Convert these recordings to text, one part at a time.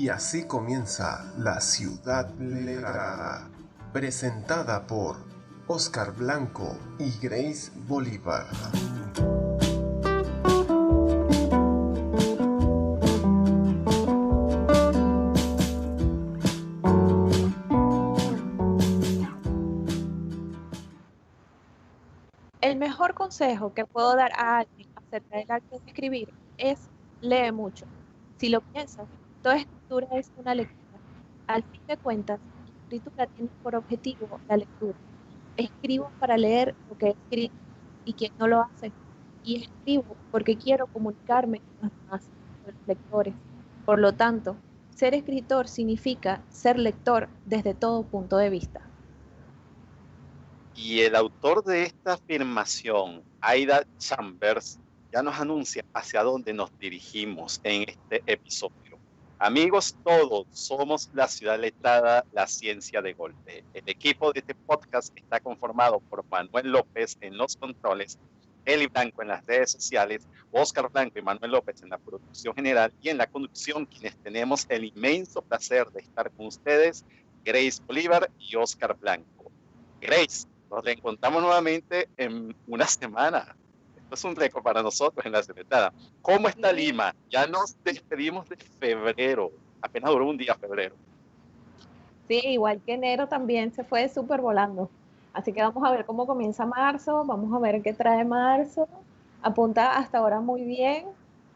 Y así comienza La Ciudad Letrada, presentada por Oscar Blanco y Grace Bolívar. El mejor consejo que puedo dar a alguien acerca del arte de escribir es lee mucho. Si lo piensas, toda escritura es una lectura. Al fin de cuentas, la escritura tiene por objetivo la lectura. Escribo para leer lo que he escrito y quien no lo hace. Y escribo porque quiero comunicarme con los demás, con los lectores. Por lo tanto, ser escritor significa ser lector desde todo punto de vista. Y el autor de esta afirmación, Ida Chambers, ya nos anuncia hacia dónde nos dirigimos en este episodio. Amigos, todos somos La Ciudad Letrada, la ciencia de golpe. El equipo de este podcast está conformado por Manuel López en los controles, Eli Blanco en las redes sociales, Oscar Blanco y Manuel López en la producción general y en la conducción, quienes tenemos el inmenso placer de estar con ustedes, Grace Bolívar y Oscar Blanco. Grace, nos reencontramos nuevamente en una semana. Esto es un récord para nosotros en La Ciudad. ¿Cómo está Lima? Ya nos despedimos de febrero. Apenas duró un día febrero. Sí, igual que enero también se fue súper volando. Así que vamos a ver cómo comienza marzo, vamos a ver qué trae marzo. Apunta hasta ahora muy bien,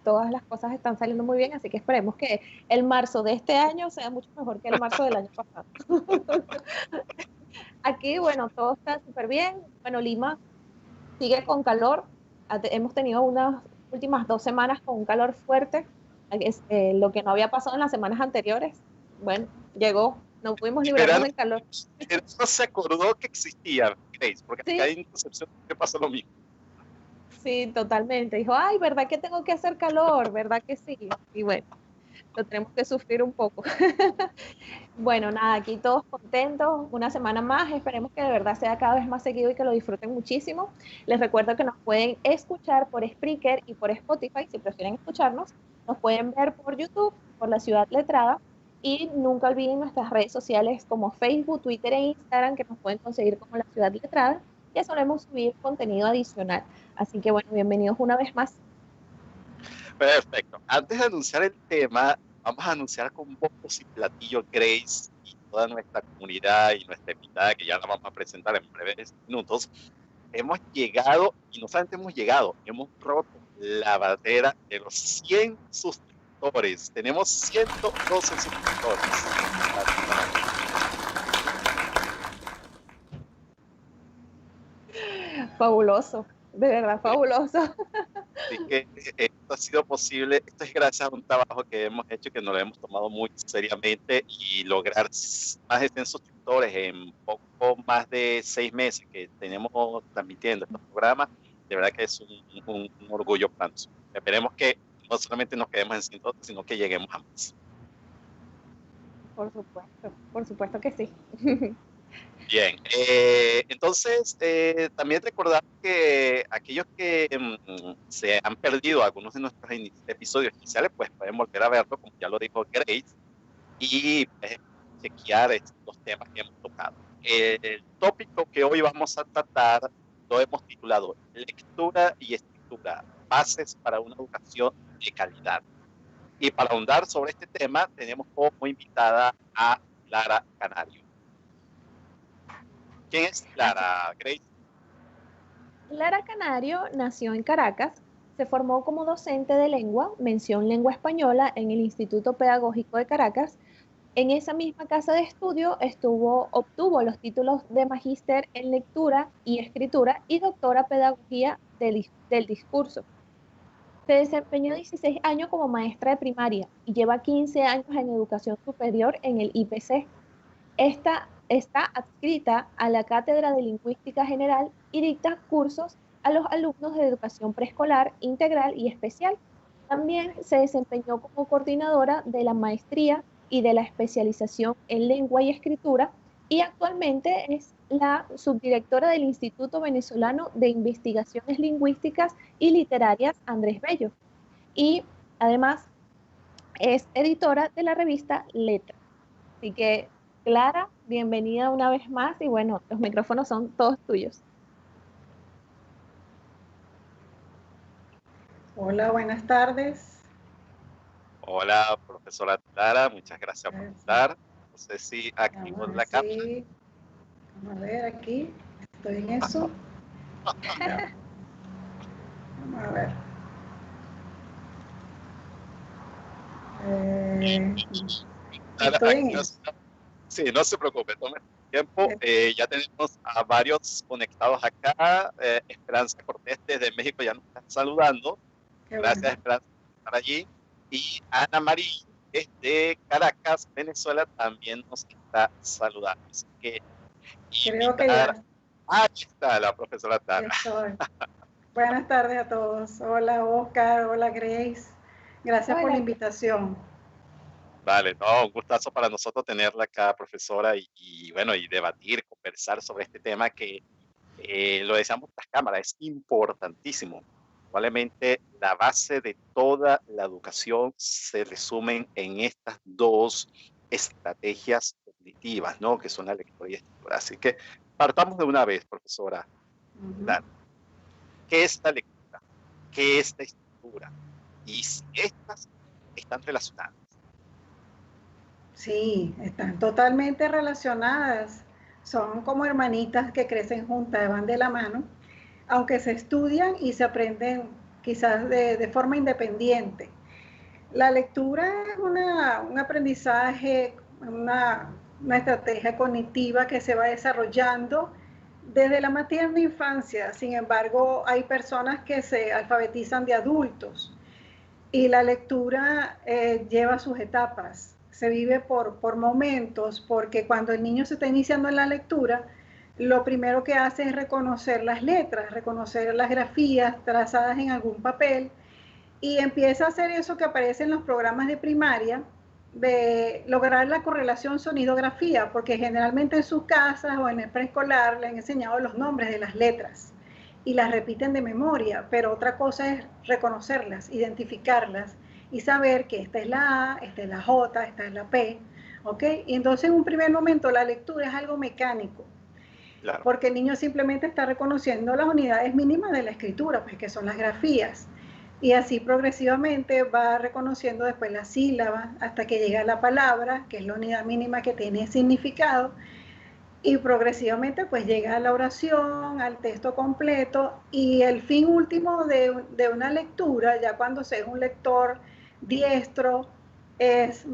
todas las cosas están saliendo muy bien, así que esperemos que el marzo de este año sea mucho mejor que el marzo del año pasado. Aquí, bueno, todo está súper bien. Bueno, Lima sigue con calor. Hemos tenido unas últimas 2 semanas con un calor fuerte, lo que no había pasado en las semanas anteriores. Bueno, llegó, no pudimos librarnos del calor. Pero no se acordó que existía, Grace, porque Sí. acá en Concepción me pasó lo mismo. Sí, totalmente. Dijo, ay, ¿verdad que tengo que hacer calor? ¿Verdad que sí? Y bueno, lo tenemos que sufrir un poco. Bueno, nada, aquí todos contentos, una semana más, esperemos que de verdad sea cada vez más seguido y que lo disfruten muchísimo. Les recuerdo que nos pueden escuchar por Spreaker y por Spotify, si prefieren escucharnos, nos pueden ver por YouTube, por La Ciudad Letrada, y nunca olviden nuestras redes sociales como Facebook, Twitter e Instagram, que nos pueden conseguir como La Ciudad Letrada, que solemos subir contenido adicional. Así que bueno, bienvenidos una vez más. Perfecto. Antes de anunciar el tema, vamos a anunciar con bombos y platillos, Grace, y toda nuestra comunidad y nuestra invitada, que ya la vamos a presentar en breves minutos. Hemos llegado, y no solamente hemos llegado, hemos roto la barrera de los 100 suscriptores. Tenemos 112 suscriptores. Fabuloso, de verdad fabuloso. Así que esto ha sido posible, esto es gracias a un trabajo que hemos hecho, que nos lo hemos tomado muy seriamente, y lograr más de 100 suscriptores en poco más de 6 meses que tenemos transmitiendo estos programas, de verdad que es un orgullo para nosotros. Esperemos que no solamente nos quedemos en 100, sino que lleguemos a más. Por supuesto que sí. Bien, entonces también recordar que aquellos que se han perdido algunos de nuestros episodios iniciales, pues pueden volver a verlo, como ya lo dijo Grace, y chequear los temas que hemos tocado. El tópico que hoy vamos a tratar lo hemos titulado Lectura y Escritura, bases para una educación de calidad. Y para ahondar sobre este tema, tenemos como invitada a Clara Canario. ¿Quién es Clara, Grace? Clara Canario nació en Caracas, se formó como docente de lengua, mención lengua española, en el Instituto Pedagógico de Caracas. En esa misma casa de estudio obtuvo los títulos de magíster en lectura y escritura y doctora pedagogía del discurso. Se desempeñó 16 años como maestra de primaria y lleva 15 años en educación superior en el IPC. Esta está adscrita a la Cátedra de Lingüística General y dicta cursos a los alumnos de educación preescolar, integral y especial. También se desempeñó como coordinadora de la maestría y de la especialización en lengua y escritura y actualmente es la subdirectora del Instituto Venezolano de Investigaciones Lingüísticas y Literarias Andrés Bello. Y además Es editora de la revista Letra. Así que, Clara, bienvenida una vez más y bueno, los micrófonos son todos tuyos. Hola, buenas tardes. Hola, profesora Clara, muchas gracias por estar. No sé si activo la cámara. Sí. Vamos a ver aquí, estoy en eso. Ya. Vamos a ver. Estoy en eso. Sí, no se preocupe, tome tiempo. Ya tenemos a varios conectados acá. Esperanza Cortés desde México ya nos está saludando. Gracias, Bueno. Esperanza, por estar allí. Y Ana María, desde Caracas, Venezuela, también nos está saludando. Así que Creo que ya. Aquí está la profesora Tara. Buenas tardes a todos. Hola, Oscar. Hola, Grace. Gracias por la invitación. Vale, no, un gustazo para nosotros tenerla acá, profesora, y bueno, y debatir, conversar sobre este tema que lo decíamos tras cámara, es importantísimo. Probablemente la base de toda la educación se resumen en estas dos estrategias cognitivas, ¿no? Que son la lectura y escritura. Así que partamos de una vez, profesora. Claro. ¿Qué es la lectura? ¿Qué es la escritura? Y si estas están relacionadas. Sí, están totalmente relacionadas. Son como hermanitas que crecen juntas, van de la mano, aunque se estudian y se aprenden quizás de forma independiente. La lectura es un aprendizaje, una estrategia cognitiva que se va desarrollando desde la más tierna infancia. Sin embargo, hay personas que se alfabetizan de adultos y la lectura lleva sus etapas. Se vive por momentos, porque cuando el niño se está iniciando en la lectura, lo primero que hace es reconocer las letras, reconocer las grafías trazadas en algún papel, y empieza a hacer eso que aparece en los programas de primaria, de lograr la correlación sonido-grafía, porque generalmente en sus casas o en el preescolar le han enseñado los nombres de las letras y las repiten de memoria, pero otra cosa es reconocerlas, identificarlas y saber que esta es la A, esta es la J, esta es la P, ¿ok? Y entonces en un primer momento la lectura es algo mecánico, claro, porque el niño simplemente está reconociendo las unidades mínimas de la escritura, pues que son las grafías, y así progresivamente va reconociendo después la sílaba hasta que llega a la palabra, que es la unidad mínima que tiene significado, y progresivamente pues llega a la oración, al texto completo, y el fin último de una lectura, ya cuando se es un lector diestro, es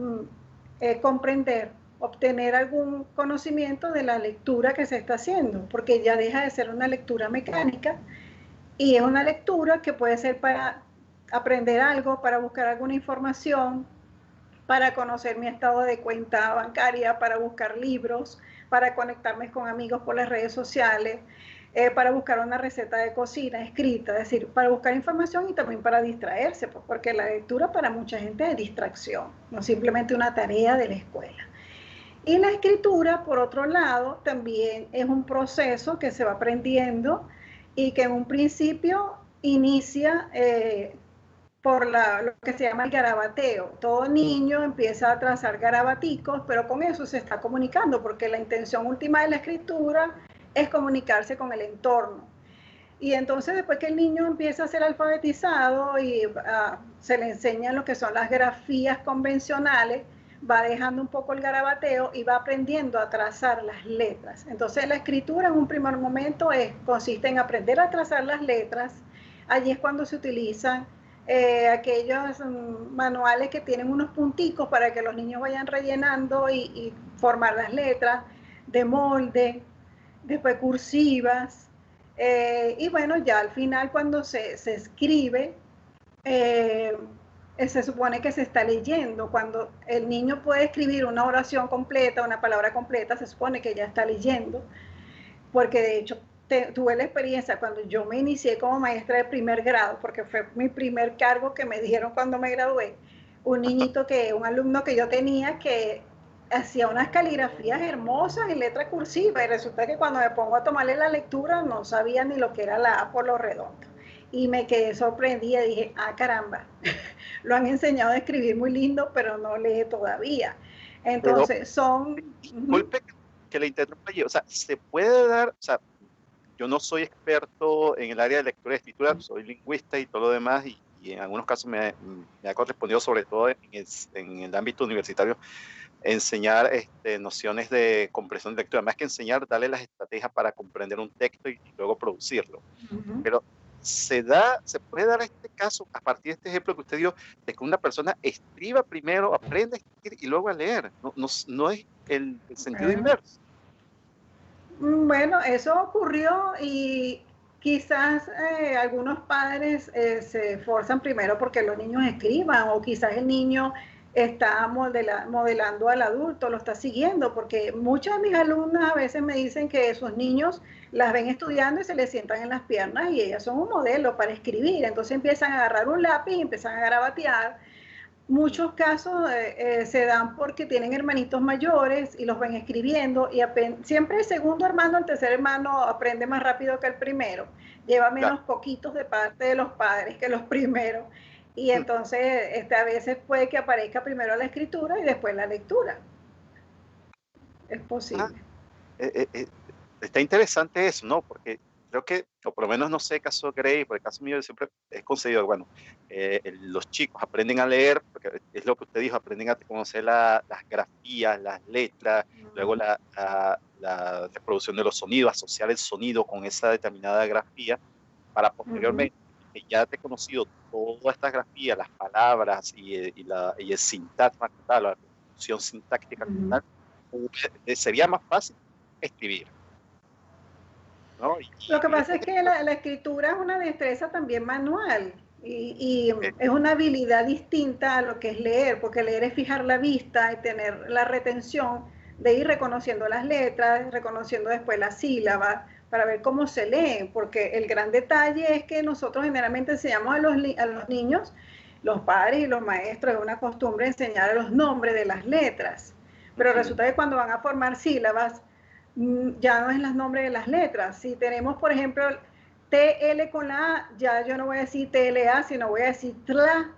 comprender, obtener algún conocimiento de la lectura que se está haciendo, porque ya deja de ser una lectura mecánica y es una lectura que puede ser para aprender algo, para buscar alguna información, para conocer mi estado de cuenta bancaria, para buscar libros, para conectarme con amigos por las redes sociales, para buscar una receta de cocina escrita, es decir, para buscar información y también para distraerse, pues, porque la lectura para mucha gente es distracción, no simplemente una tarea de la escuela. Y la escritura, por otro lado, también es un proceso que se va aprendiendo y que en un principio inicia por lo que se llama el garabateo. Todo niño empieza a trazar garabaticos, pero con eso se está comunicando, porque la intención última de la escritura es comunicarse con el entorno. Y entonces después que el niño empieza a ser alfabetizado y se le enseñan lo que son las grafías convencionales, va dejando un poco el garabateo y va aprendiendo a trazar las letras. Entonces la escritura en un primer momento consiste en aprender a trazar las letras. Allí es cuando se utilizan aquellos manuales que tienen unos punticos para que los niños vayan rellenando y formar las letras de molde, después cursivas, y bueno, ya al final cuando se escribe, se supone que se está leyendo. Cuando el niño puede escribir una oración completa, una palabra completa, se supone que ya está leyendo, porque de hecho tuve la experiencia cuando yo me inicié como maestra de primer grado, porque fue mi primer cargo que me dieron cuando me gradué, un alumno que yo tenía que hacía unas caligrafías hermosas en letra cursiva, y resulta que cuando me pongo a tomarle la lectura no sabía ni lo que era la A por lo redondo. y me quedé sorprendida, dije, ah, caramba, lo han enseñado a escribir muy lindo, pero no lee todavía. Pero, Entonces, son... disculpe que le interrumpa allí, o sea, se puede dar, o sea, yo no soy experto en el área de lectura y escritura, soy lingüista y todo lo demás, y en algunos casos me ha correspondido, sobre todo en el ámbito universitario, enseñar nociones de comprensión de lectura, más que enseñar, darle las estrategias para comprender un texto y luego producirlo. Pero se puede dar este caso, a partir de este ejemplo que usted dio, de que una persona escriba primero, aprenda a escribir y luego a leer. No es el sentido inverso. Bueno, eso ocurrió y quizás algunos padres se esforzan primero porque los niños escriban, o quizás el niño está modelando al adulto, lo está siguiendo, porque muchas de mis alumnas a veces me dicen que sus niños las ven estudiando y se les sientan en las piernas y ellas son un modelo para escribir, entonces empiezan a agarrar un lápiz y empiezan a garabatear. Muchos casos se dan porque tienen hermanitos mayores y los ven escribiendo, y siempre el segundo hermano, el tercer hermano aprende más rápido que el primero, lleva menos poquitos de parte de los padres que los primeros, y entonces a veces puede que aparezca primero la escritura y después la lectura. Es posible. Está interesante eso, ¿no? Porque creo que, o por lo menos no sé, caso Grey, por el caso mío, yo siempre he conseguido, bueno, los chicos aprenden a leer, porque es lo que usted dijo, aprenden a conocer las grafías, las letras, luego la reproducción de los sonidos, asociar el sonido con esa determinada grafía, para posteriormente, que ya te he conocido todas estas grafías, las palabras y el sintagma, la función sintáctica, sería más fácil escribir, ¿no? Lo que pasa es que la escritura es una destreza también manual y es una habilidad distinta a lo que es leer, porque leer es fijar la vista y tener la retención de ir reconociendo las letras, reconociendo después las sílabas, para ver cómo se leen, porque el gran detalle es que nosotros generalmente enseñamos a los niños, los padres y los maestros, es una costumbre enseñar los nombres de las letras, pero resulta que cuando van a formar sílabas, ya no es los nombres de las letras. Si tenemos, por ejemplo, TL con la A, ya yo no voy a decir TLA, sino voy a decir TLA.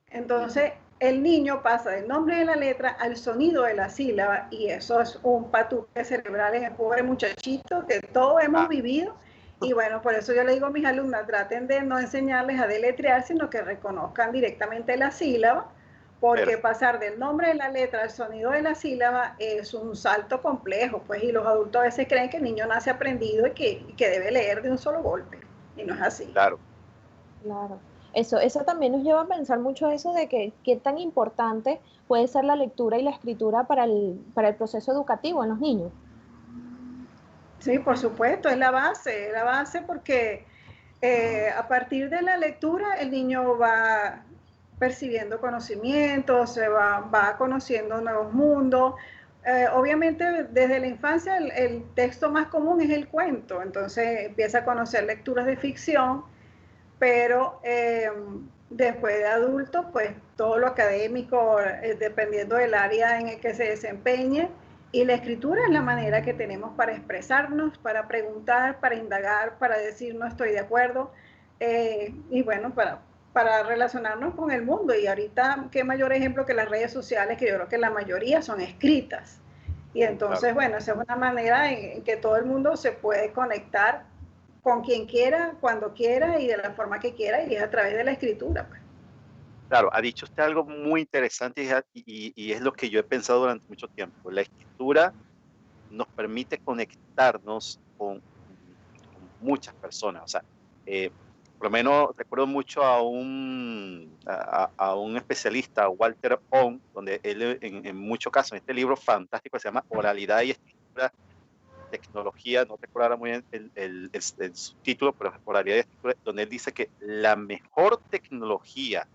Entonces, el niño pasa del nombre de la letra al sonido de la sílaba, y eso es un patuque cerebral en el pobre muchachito que todos hemos vivido. Y bueno, por eso yo le digo a mis alumnas, traten de no enseñarles a deletrear, sino que reconozcan directamente la sílaba, porque pasar del nombre de la letra al sonido de la sílaba es un salto complejo, pues, y los adultos a veces creen que el niño nace aprendido y que debe leer de un solo golpe, y no es así. Claro. Eso también nos lleva a pensar mucho eso de que qué tan importante puede ser la lectura y la escritura para el proceso educativo en los niños. Sí, por supuesto, es la base porque a partir de la lectura el niño va percibiendo conocimientos, va conociendo nuevos mundos. Obviamente desde la infancia el texto más común es el cuento, entonces empieza a conocer lecturas de ficción, pero después de adulto, pues todo lo académico, dependiendo del área en el que se desempeñe, y la escritura es la manera que tenemos para expresarnos, para preguntar, para indagar, para decir no estoy de acuerdo, y bueno, para relacionarnos con el mundo. Y ahorita, qué mayor ejemplo que las redes sociales, que yo creo que la mayoría son escritas. Y entonces, bueno, esa es una manera en que todo el mundo se puede conectar con quien quiera, cuando quiera y de la forma que quiera, y es a través de la escritura, pues. Claro, ha dicho usted algo muy interesante y es lo que yo he pensado durante mucho tiempo. La escritura nos permite conectarnos con muchas personas. O sea, por lo menos recuerdo mucho a un especialista, Walter Ong, donde él en muchos casos, en este libro fantástico se llama Oralidad y Escritura, Tecnología, no recuerdo ahora muy bien el subtítulo, pero Oralidad y Escritura, donde él dice que la mejor tecnología,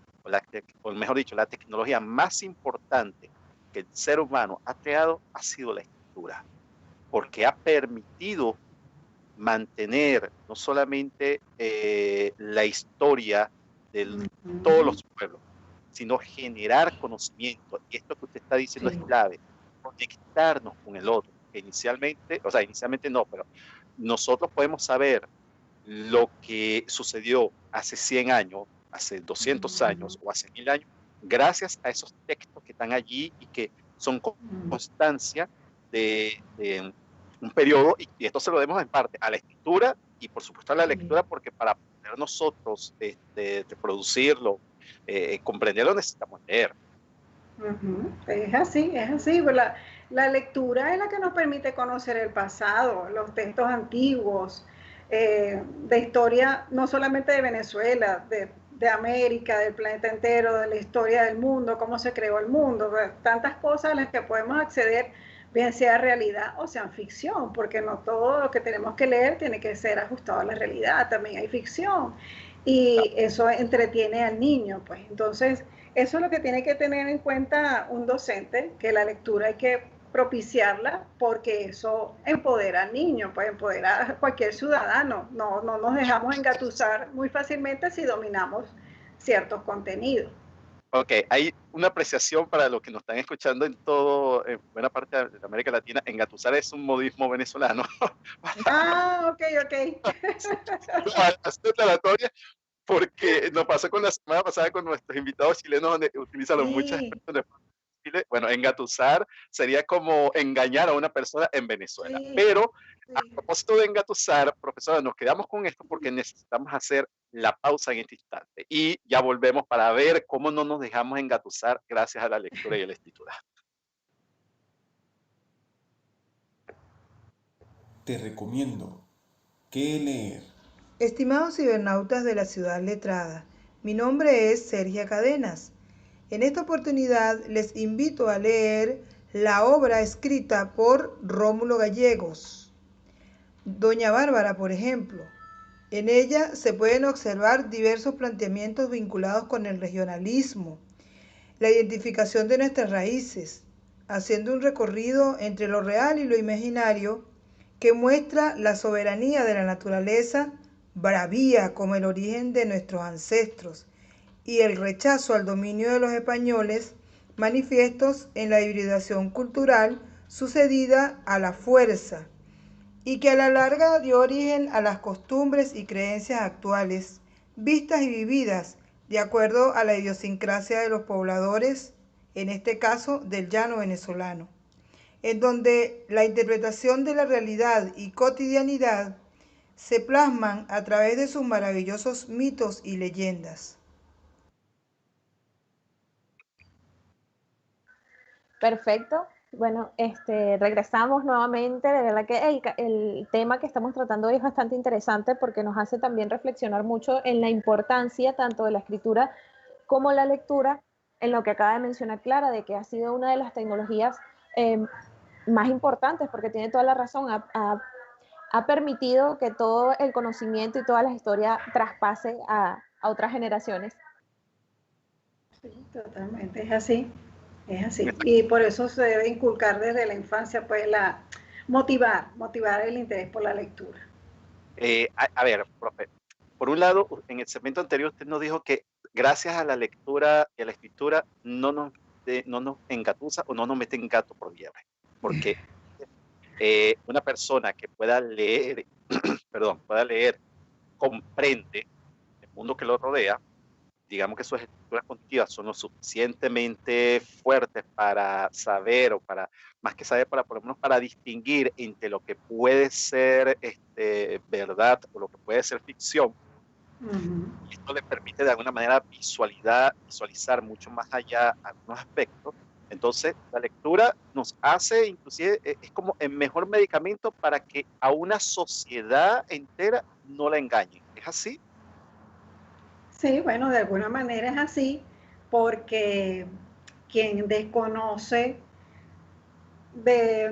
o mejor dicho, la tecnología más importante que el ser humano ha creado ha sido la escritura, porque ha permitido mantener no solamente la historia de todos los pueblos, sino generar conocimiento. Y esto que usted está diciendo es clave, conectarnos con el otro. Inicialmente no, pero nosotros podemos saber lo que sucedió hace 100 años, hace 200 años o hace 1000 años, gracias a esos textos que están allí y que son constancia de un periodo, y esto se lo debemos en parte a la escritura y por supuesto a la lectura, porque para poder nosotros reproducirlo, comprenderlo, necesitamos leer. Es así, es así. La lectura es la que nos permite conocer el pasado, los textos antiguos, de historia, no solamente de Venezuela, de América, del planeta entero, de la historia del mundo, cómo se creó el mundo, tantas cosas a las que podemos acceder, bien sea realidad o sea ficción, porque no todo lo que tenemos que leer tiene que ser ajustado a la realidad, también hay ficción, y eso entretiene al niño, pues. Entonces, eso es lo que tiene que tener en cuenta un docente, que la lectura hay que propiciarla, porque eso empodera al niño, pues empodera a cualquier ciudadano. No nos dejamos engatusar muy fácilmente si dominamos ciertos contenidos. Ok, hay una apreciación para los que nos están escuchando en buena parte de América Latina. Engatusar es un modismo venezolano. Ok. Es declaratoria, porque nos pasó con la semana pasada con nuestros invitados chilenos, donde utilizan muchas expresiones. Bueno, engatusar sería como engañar a una persona en Venezuela. Pero a propósito de engatusar, profesora, nos quedamos con esto porque necesitamos hacer la pausa en este instante y ya volvemos para ver cómo no nos dejamos engatusar gracias a la lectura y a la escritura. Te recomiendo qué leer. Estimados cibernautas de la ciudad letrada, mi nombre es Sergia Cadenas. En esta oportunidad les invito a leer la obra escrita por Rómulo Gallegos, Doña Bárbara, por ejemplo. En ella se pueden observar diversos planteamientos vinculados con el regionalismo, la identificación de nuestras raíces, haciendo un recorrido entre lo real y lo imaginario que muestra la soberanía de la naturaleza, bravía como el origen de nuestros ancestros, y el rechazo al dominio de los españoles, manifiestos en la hibridación cultural sucedida a la fuerza, y que a la larga dio origen a las costumbres y creencias actuales, vistas y vividas de acuerdo a la idiosincrasia de los pobladores, en este caso del llano venezolano, en donde la interpretación de la realidad y cotidianidad se plasman a través de sus maravillosos mitos y leyendas. Perfecto. Bueno, regresamos nuevamente. De verdad que el tema que estamos tratando hoy es bastante interesante porque nos hace también reflexionar mucho en la importancia tanto de la escritura como la lectura, en lo que acaba de mencionar Clara, de que ha sido una de las tecnologías más importantes, porque tiene toda la razón, ha permitido que todo el conocimiento y toda la historia traspase a otras generaciones. Sí, totalmente, es así. Es así, y por eso se debe inculcar desde la infancia, pues motivar el interés por la lectura. A ver, profe, por un lado, en el segmento anterior usted nos dijo que gracias a la lectura y a la escritura no nos engatusa o no nos mete en gato por liebre, porque una persona que pueda leer, comprende el mundo que lo rodea. Digamos que sus escrituras cognitivas son lo suficientemente fuertes para saber, o para, más que saber, para por lo menos para distinguir entre lo que puede ser verdad o lo que puede ser ficción. Esto le permite de alguna manera visualizar mucho más allá algunos aspectos. Entonces, la lectura nos hace, inclusive, es como el mejor medicamento para que a una sociedad entera no la engañen. ¿Es así? Sí, bueno, de alguna manera es así, porque quien desconoce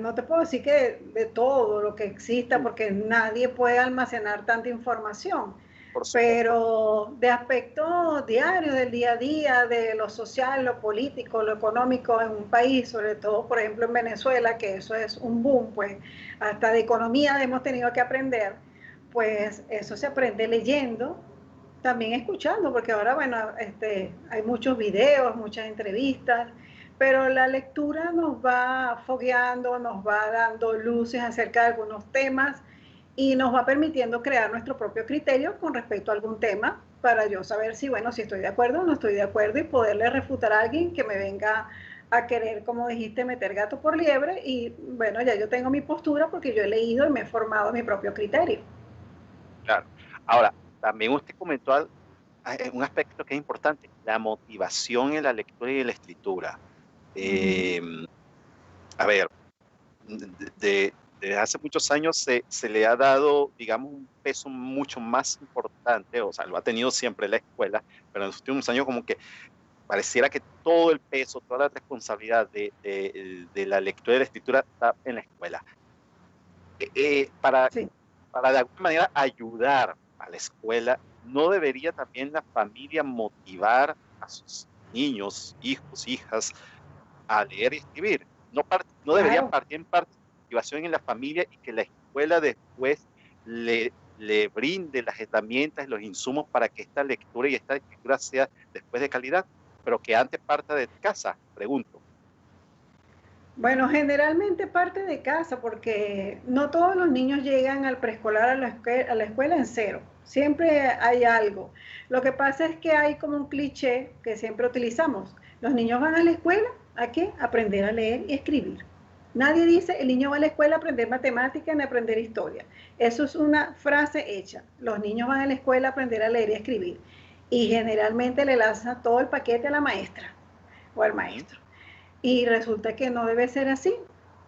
no te puedo decir que de todo lo que exista, porque nadie puede almacenar tanta información, pero de aspectos diarios, del día a día, de lo social, lo político, lo económico en un país, sobre todo, por ejemplo, en Venezuela, que eso es un boom, pues hasta de economía hemos tenido que aprender, pues eso se aprende leyendo, también escuchando, porque ahora, bueno, hay muchos videos, muchas entrevistas, pero la lectura nos va fogueando, nos va dando luces acerca de algunos temas y nos va permitiendo crear nuestro propio criterio con respecto a algún tema, para yo saber si, bueno, si estoy de acuerdo o no estoy de acuerdo y poderle refutar a alguien que me venga a querer, como dijiste, meter gato por liebre. Y bueno, ya yo tengo mi postura porque yo he leído y me he formado mi propio criterio. Claro. Ahora, también usted comentó un aspecto que es importante, la motivación en la lectura y en la escritura. A ver, desde hace muchos años se le ha dado, digamos, un peso mucho más importante, o sea, lo ha tenido siempre la escuela, pero en los últimos años como que pareciera que todo el peso, toda la responsabilidad de la lectura y la escritura está en la escuela. Para de alguna manera ayudar a la escuela, ¿no debería también la familia motivar a sus niños, hijos, hijas a leer y escribir? No debería partir en parte de motivación en la familia y que la escuela después le brinde las herramientas y los insumos para que esta lectura y esta escritura sea después de calidad, pero que antes parta de casa, pregunto. Bueno, generalmente parte de casa, porque no todos los niños llegan al preescolar, a la escuela en cero. Siempre hay algo. Lo que pasa es que hay como un cliché que siempre utilizamos. Los niños van a la escuela, ¿a qué? Aprender a leer y escribir. Nadie dice, el niño va a la escuela a aprender matemáticas ni a aprender historia. Eso es una frase hecha. Los niños van a la escuela a aprender a leer y escribir. Y generalmente le lanzan todo el paquete a la maestra o al maestro. Y resulta que no debe ser así.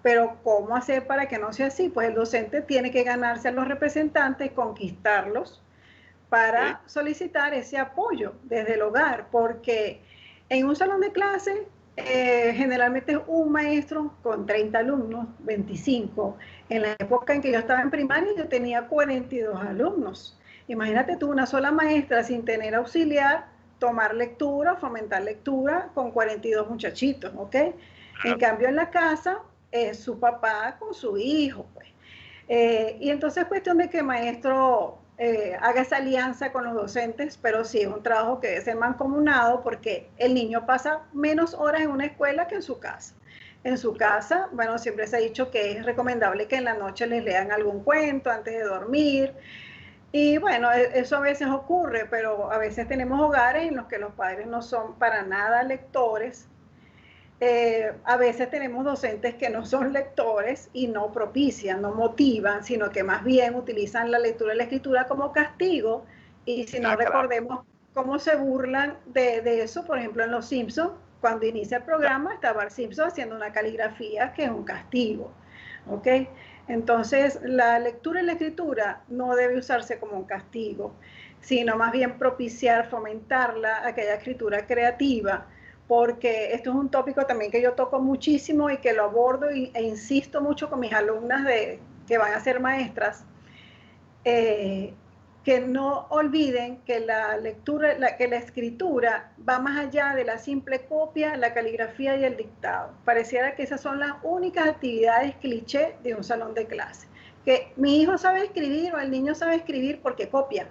Pero ¿cómo hacer para que no sea así? Pues el docente tiene que ganarse a los representantes, conquistarlos para solicitar ese apoyo desde el hogar, porque en un salón de clase generalmente es un maestro con 30 alumnos, 25. En la época en que yo estaba en primaria yo tenía 42 alumnos. Imagínate tú, una sola maestra sin tener auxiliar, tomar lectura, fomentar lectura con 42 muchachitos, ¿ok? En cambio en la casa es su papá con su hijo, pues. Y entonces es cuestión de que el maestro haga esa alianza con los docentes, pero sí es un trabajo que debe ser mancomunado porque el niño pasa menos horas en una escuela que en su casa. En su casa, bueno, siempre se ha dicho que es recomendable que en la noche les lean algún cuento antes de dormir. Y bueno, eso a veces ocurre, pero a veces tenemos hogares en los que los padres no son para nada lectores. A veces tenemos docentes que no son lectores y no propician, no motivan, sino que más bien utilizan la lectura y la escritura como castigo. Y si no, recordemos cómo se burlan de eso, por ejemplo, en Los Simpsons, cuando inicia el programa, está Bart Simpson haciendo una caligrafía que es un castigo. ¿Ok? Entonces, la lectura y la escritura no debe usarse como un castigo, sino más bien propiciar, fomentarla, aquella escritura creativa, porque esto es un tópico también que yo toco muchísimo y que lo abordo e insisto mucho con mis alumnas que van a ser maestras, que no olviden que la lectura, que la escritura va más allá de la simple copia, la caligrafía y el dictado. Pareciera que esas son las únicas actividades cliché de un salón de clase. Que mi hijo sabe escribir o el niño sabe escribir porque copia,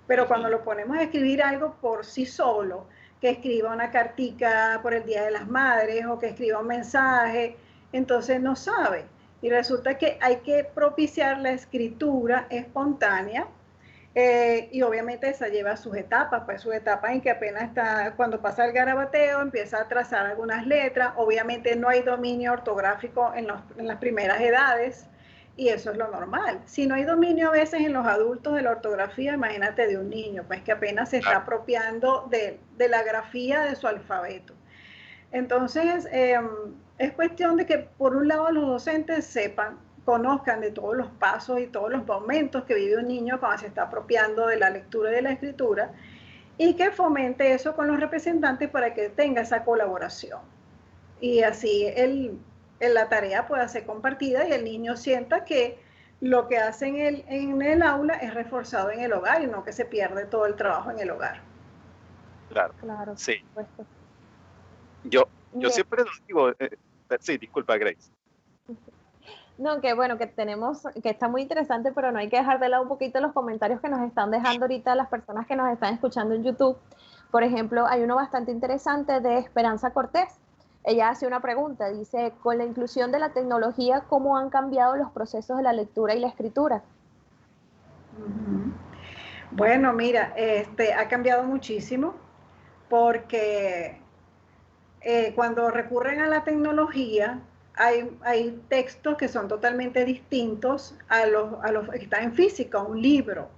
pero cuando lo ponemos a escribir algo por sí solo, que escriba una cartica por el Día de las Madres o que escriba un mensaje, entonces no sabe. Y resulta que hay que propiciar la escritura espontánea, y obviamente esa lleva sus etapas, pues sus etapas en que apenas está, cuando pasa el garabateo, empieza a trazar algunas letras. Obviamente no hay dominio ortográfico en las primeras edades, y eso es lo normal. Si no hay dominio a veces en los adultos de la ortografía, imagínate de un niño, pues que apenas se está apropiando de la grafía de su alfabeto. Entonces, es cuestión de que por un lado los docentes sepan, conozcan de todos los pasos y todos los momentos que vive un niño cuando se está apropiando de la lectura y de la escritura, y que fomente eso con los representantes para que tenga esa colaboración. Y así la tarea pueda ser compartida y el niño sienta que lo que hace en el aula es reforzado en el hogar y no que se pierde todo el trabajo en el hogar. Claro, sí. Yo siempre nos digo, sí, disculpa, Grace. No, que bueno, que está muy interesante, pero no hay que dejar de lado un poquito los comentarios que nos están dejando ahorita las personas que nos están escuchando en YouTube. Por ejemplo, hay uno bastante interesante de Esperanza Cortés. Ella hace una pregunta, dice, con la inclusión de la tecnología, ¿cómo han cambiado los procesos de la lectura y la escritura? Bueno, mira, ha cambiado muchísimo porque cuando recurren a la tecnología, hay textos que son totalmente distintos a los que están en física, un libro.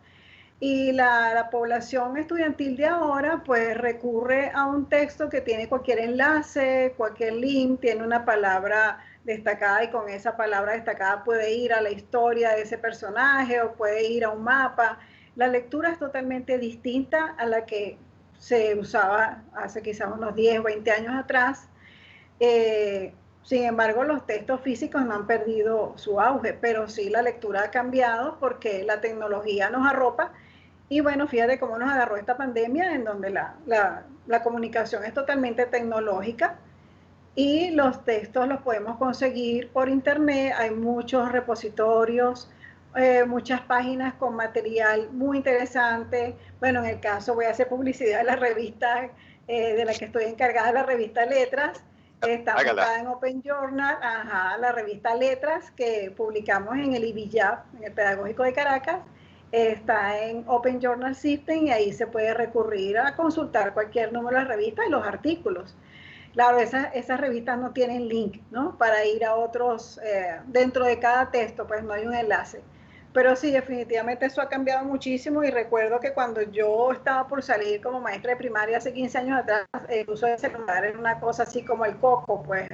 Y la población estudiantil de ahora, pues recurre a un texto que tiene cualquier enlace, cualquier link, tiene una palabra destacada y con esa palabra destacada puede ir a la historia de ese personaje o puede ir a un mapa. La lectura es totalmente distinta a la que se usaba hace quizás unos 10 o 20 años atrás. Sin embargo, los textos físicos no han perdido su auge, pero sí la lectura ha cambiado porque la tecnología nos arropa. Y bueno, fíjate cómo nos agarró esta pandemia en donde la comunicación es totalmente tecnológica y los textos los podemos conseguir por internet. Hay muchos repositorios, muchas páginas con material muy interesante. Bueno, en el caso voy a hacer publicidad de la revista de la que estoy encargada, la revista Letras. Está Hágala. montada en Open Journal, la revista Letras que publicamos en el IBIJAP, en el Pedagógico de Caracas. Está en Open Journal System y ahí se puede recurrir a consultar cualquier número de revista y los artículos. Claro, esas revistas no tienen link, ¿no? Para ir a otros, dentro de cada texto, pues no hay un enlace. Pero sí, definitivamente eso ha cambiado muchísimo y recuerdo que cuando yo estaba por salir como maestra de primaria hace 15 años atrás, el uso del celular era una cosa así como el coco, pues,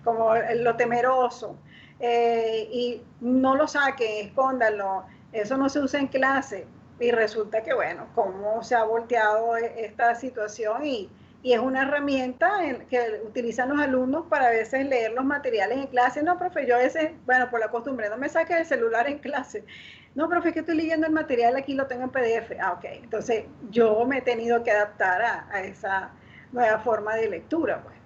como lo temeroso. Y no lo saquen, escóndanlo, eso no se usa en clase. Y resulta que, bueno, cómo se ha volteado esta situación y es una herramienta que utilizan los alumnos para a veces leer los materiales en clase. No, profe, yo a veces, bueno, por la costumbre, no me saque el celular en clase. No, profe, es que estoy leyendo el material, aquí lo tengo en PDF. Ok, entonces yo me he tenido que adaptar a esa nueva forma de lectura, pues.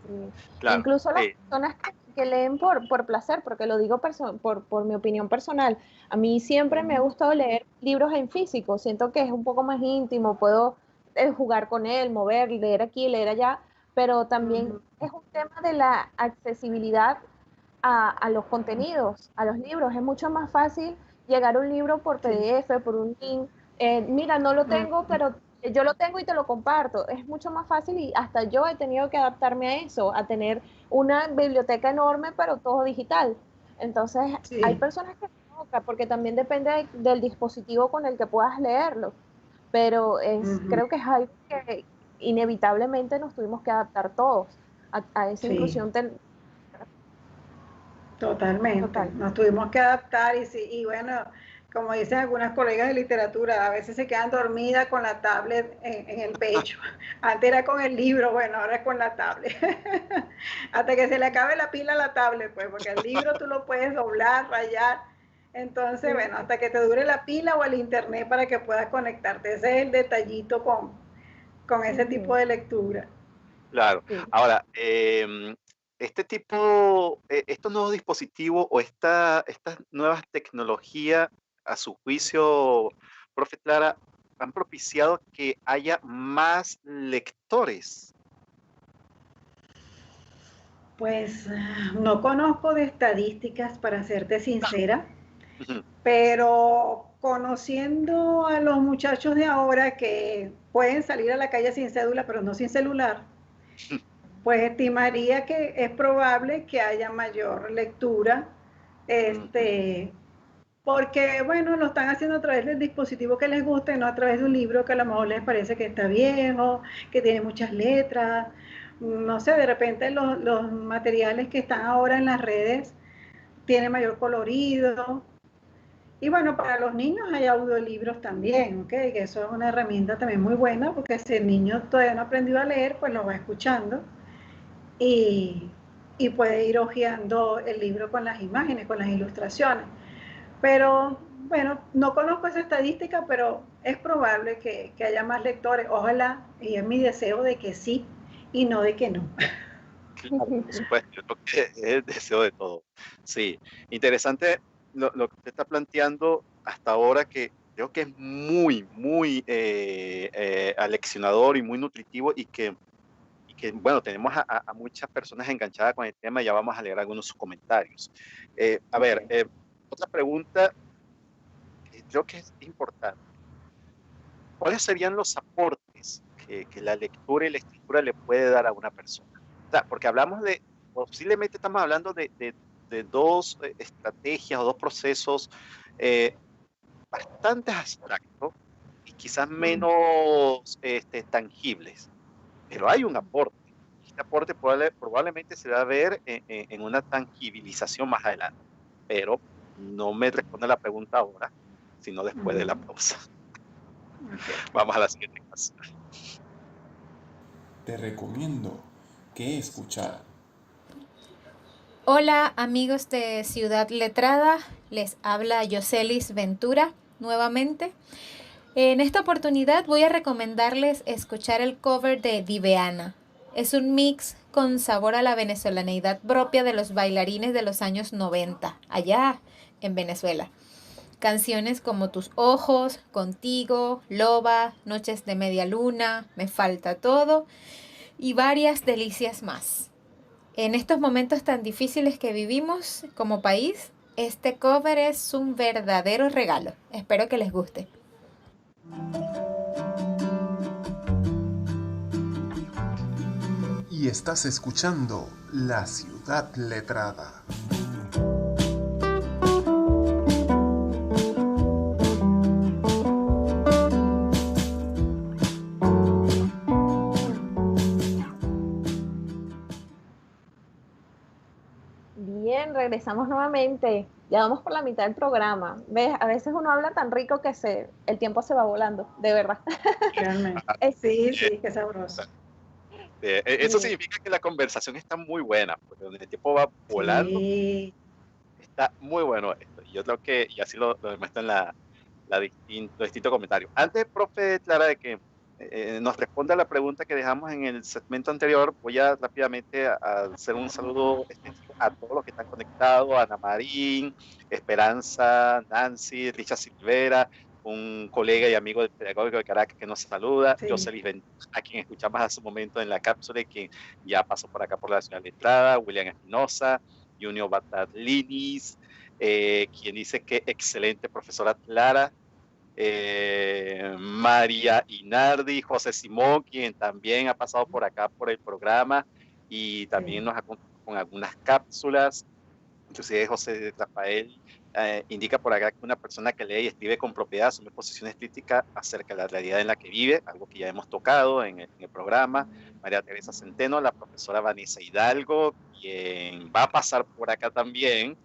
Sí. Claro, Incluso las sí. personas que leen por placer, porque lo digo por mi opinión personal, a mí siempre me ha gustado leer libros en físico, siento que es un poco más íntimo, puedo jugar con él, mover, leer aquí, leer allá, pero también es un tema de la accesibilidad a los contenidos, a los libros. Es mucho más fácil llegar a un libro por Sí. PDF, por un link. Mira, no lo tengo, pero yo lo tengo y te lo comparto. Es mucho más fácil y hasta yo he tenido que adaptarme a eso, a tener una biblioteca enorme, pero todo digital. Entonces, hay Sí. personas que no, porque también depende del dispositivo con el que puedas leerlo. Pero creo que es algo que inevitablemente nos tuvimos que adaptar todos a esa Sí. inclusión Totalmente, total. nos tuvimos que adaptar y bueno, como dicen algunas colegas de literatura, a veces se quedan dormidas con la tablet en el pecho. Antes era con el libro, bueno, ahora es con la tablet. Hasta que se le acabe la pila a la tablet, pues, porque el libro tú lo puedes doblar, rayar. Entonces, bueno, hasta que te dure la pila o el internet para que puedas conectarte. Ese es el detallito con ese tipo Ujú, de lectura. Claro. sí. Ahora, este tipo, estos nuevos dispositivos o estas nuevas tecnologías, a su juicio, profe Clara, han propiciado que haya más lectores. Pues no conozco de estadísticas, para serte sincera, Ujú. pero conociendo a los muchachos de ahora que pueden salir a la calle sin cédula, pero no sin celular, pues estimaría que es probable que haya mayor lectura, Ujú. porque, bueno, lo están haciendo a través del dispositivo que les guste, no a través de un libro que a lo mejor les parece que está viejo, que tiene muchas letras. No sé, de repente los materiales que están ahora en las redes tienen mayor colorido. Y bueno, para los niños hay audiolibros también, ¿ok? Que eso es una herramienta también muy buena, porque si el niño todavía no ha aprendido a leer, pues lo va escuchando y, y puede ir hojeando el libro con las imágenes, con las ilustraciones. Pero bueno, no conozco esa estadística, pero es probable que haya más lectores. Ojalá, y es mi deseo de que sí y no de que no. Claro, por supuesto, yo creo que es el deseo de todo. Sí, interesante lo que usted está planteando hasta ahora, que creo que es muy, muy aleccionador y muy nutritivo y que, bueno, tenemos a muchas personas enganchadas con el tema y ya vamos a leer algunos comentarios. A ver, Okay. otra pregunta que creo que es importante. ¿cuáles serían los aportes que la lectura y la escritura le puede dar a una persona? O sea, porque posiblemente estamos hablando de dos estrategias o dos procesos bastante abstractos y quizás menos tangibles, pero hay un aporte. Este aporte probablemente se va a ver en una tangibilización más adelante, pero no me responde la pregunta ahora, sino después de la pausa. Vamos a la siguiente clase. Te recomiendo que escuchar. Hola amigos de Ciudad Letrada, les habla Yoselis Ventura nuevamente. En esta oportunidad voy a recomendarles escuchar el cover de Diveana. Es un mix con sabor a la venezolaneidad propia de los bailarines de los años 90, allá en Venezuela. Canciones como Tus ojos, Contigo, Loba, Noches de Media Luna, Me falta todo y varias delicias más. En estos momentos tan difíciles que vivimos como país, este cover es un verdadero regalo. Espero que les guste. Y estás escuchando La Ciudad Letrada. Bien, regresamos nuevamente. Ya vamos por la mitad del programa. ¿Ves? A veces uno habla tan rico que el tiempo se va volando, de verdad. Realmente. Sí, qué sabroso. Eso significa que la conversación está muy buena, porque donde el tiempo va volando, está muy bueno esto. Y yo creo que, y así lo demuestra en los distintos comentarios. Antes, profe Clara, de que nos responda a la pregunta que dejamos en el segmento anterior, voy a rápidamente a hacer un saludo extensivo a todos los que están conectados, Ana Marín, Esperanza, Nancy, Richard Silvera, un colega y amigo del Pedagógico de Caracas que nos saluda, Jocelyn Ventura, a quien escuchamos hace un momento en la cápsula, quien ya pasó por acá por la Ciudad Letrada, William Espinosa, Junior Batadlinis, quien dice que excelente profesora Clara, María Inardi, José Simón, quien también ha pasado por acá por el programa y también nos ha contado con algunas cápsulas. Inclusive José Rafael indica por acá que una persona que lee y escribe con propiedad asume posiciones críticas acerca de la realidad en la que vive, algo que ya hemos tocado en el programa. María Teresa Centeno, la profesora Vanessa Hidalgo, quien va a pasar por acá también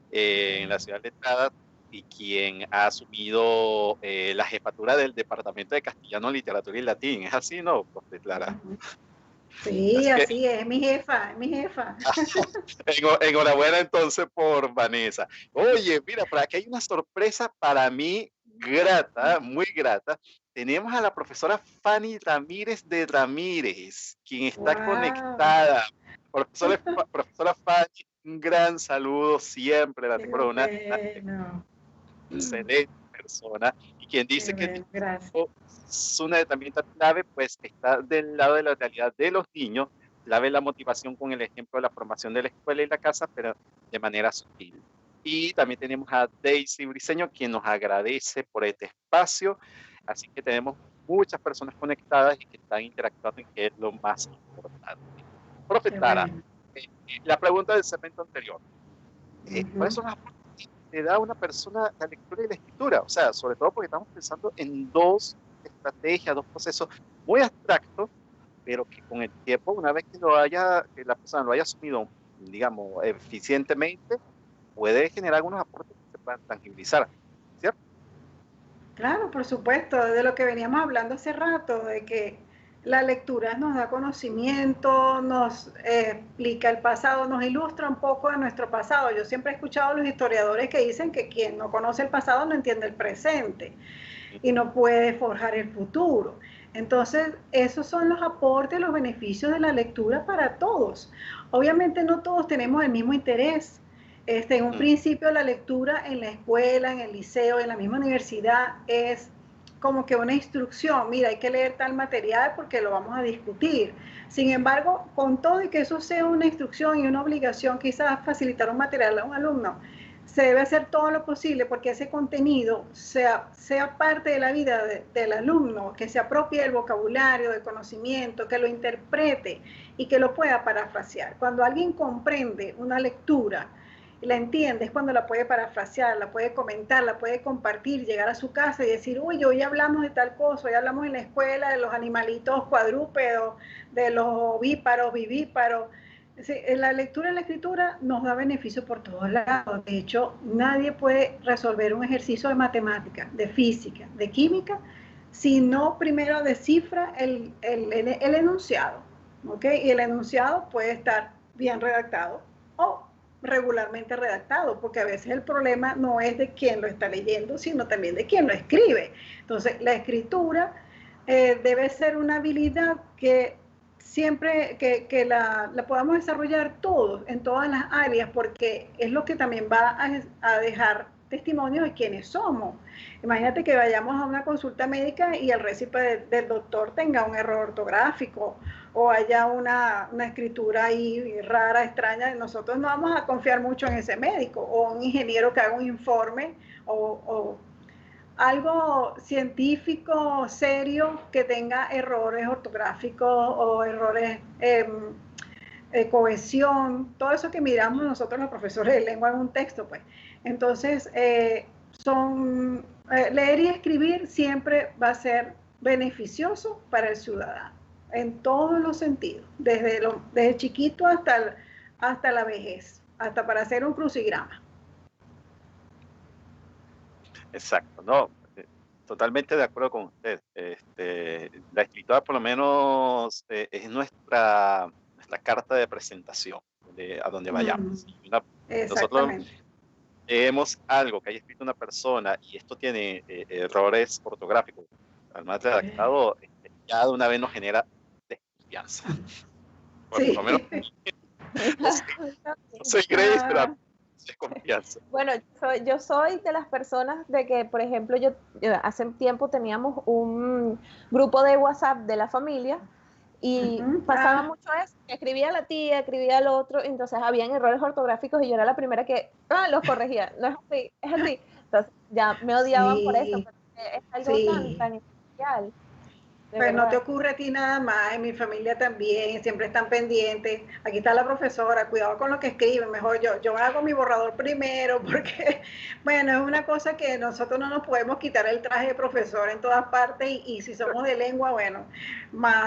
en la Ciudad Letrada, y quien ha asumido la jefatura del Departamento de Castellano, Literatura y Latín. ¿Es así, no, profe Clara? Sí, así es, mi jefa. Enhorabuena entonces por Vanessa. Oye, mira, por aquí hay una sorpresa para mí grata, muy grata. Tenemos a la profesora Fanny Ramírez de Ramírez, quien está conectada. Profesora Fanny, un gran saludo siempre. La tengo una excelente persona, y quien dice que es una herramienta clave, pues está del lado de la realidad de los niños, clave la motivación con el ejemplo de la formación de la escuela y la casa, pero de manera sutil. Y también tenemos a Daisy Briceño, quien nos agradece por este espacio, así que tenemos muchas personas conectadas y que están interactuando, y que es lo más importante. Profe Clara, la pregunta del segmento anterior, ¿cuáles son las le da a una persona la lectura y la escritura? O sea, sobre todo porque estamos pensando en dos estrategias, dos procesos muy abstractos, pero que con el tiempo, una vez que la persona lo haya asumido, digamos, eficientemente, puede generar algunos aportes que se puedan tangibilizar, ¿cierto? Claro, por supuesto, de lo que veníamos hablando hace rato, de que la lectura nos da conocimiento, nos explica el pasado, nos ilustra un poco de nuestro pasado. Yo siempre he escuchado a los historiadores que dicen que quien no conoce el pasado no entiende el presente y no puede forjar el futuro. Entonces, esos son los aportes, los beneficios de la lectura para todos. Obviamente no todos tenemos el mismo interés. En un principio la lectura en la escuela, en el liceo, en la misma universidad es como que una instrucción, mira, hay que leer tal material porque lo vamos a discutir. Sin embargo, con todo y que eso sea una instrucción y una obligación, quizás facilitar un material a un alumno, se debe hacer todo lo posible porque ese contenido sea parte de la vida del alumno, que se apropie del vocabulario, del conocimiento, que lo interprete y que lo pueda parafrasear. Cuando alguien comprende una lectura y la entiende, es cuando la puede parafrasear, la puede comentar, la puede compartir, llegar a su casa y decir, uy, hoy hablamos de tal cosa, hoy hablamos en la escuela de los animalitos cuadrúpedos, de los ovíparos, vivíparos. La lectura y la escritura nos da beneficio por todos lados. De hecho, nadie puede resolver un ejercicio de matemática, de física, de química, si no primero descifra el enunciado. ¿Okay? Y el enunciado puede estar bien redactado o regularmente redactado, porque a veces el problema no es de quién lo está leyendo, sino también de quién lo escribe. Entonces, la escritura debe ser una habilidad que siempre que la podamos desarrollar todos, en todas las áreas, porque es lo que también va a dejar testimonio de quiénes somos. Imagínate que vayamos a una consulta médica y el récipe del doctor tenga un error ortográfico o haya una escritura ahí rara, extraña. Nosotros no vamos a confiar mucho en ese médico o un ingeniero que haga un informe o algo científico serio que tenga errores ortográficos o errores cohesión, todo eso que miramos nosotros los profesores de lengua en un texto, pues. Entonces, leer y escribir siempre va a ser beneficioso para el ciudadano, en todos los sentidos, desde chiquito hasta la vejez, hasta para hacer un crucigrama. Exacto, no, totalmente de acuerdo con usted. La escritura por lo menos es nuestra carta de presentación a donde vayamos. Nosotros leemos algo que haya escrito una persona y esto tiene errores ortográficos, al más redactado, ya de una vez nos genera desconfianza. Por lo menos no soy Grace, pero desconfianza. Bueno, yo soy de las personas de que, por ejemplo, yo hace tiempo teníamos un grupo de WhatsApp de la familia y pasaba mucho eso, que escribía la tía, escribía el otro, entonces habían errores ortográficos y yo era la primera que los corregía. No es así, es así. Entonces ya me odiaban por eso, porque es algo tan especial. Pues no te ocurre a ti nada más, en mi familia también, siempre están pendientes. Aquí está la profesora, cuidado con lo que escriben, mejor yo hago mi borrador primero, porque, bueno, es una cosa que nosotros no nos podemos quitar el traje de profesor en todas partes y si somos de lengua, bueno,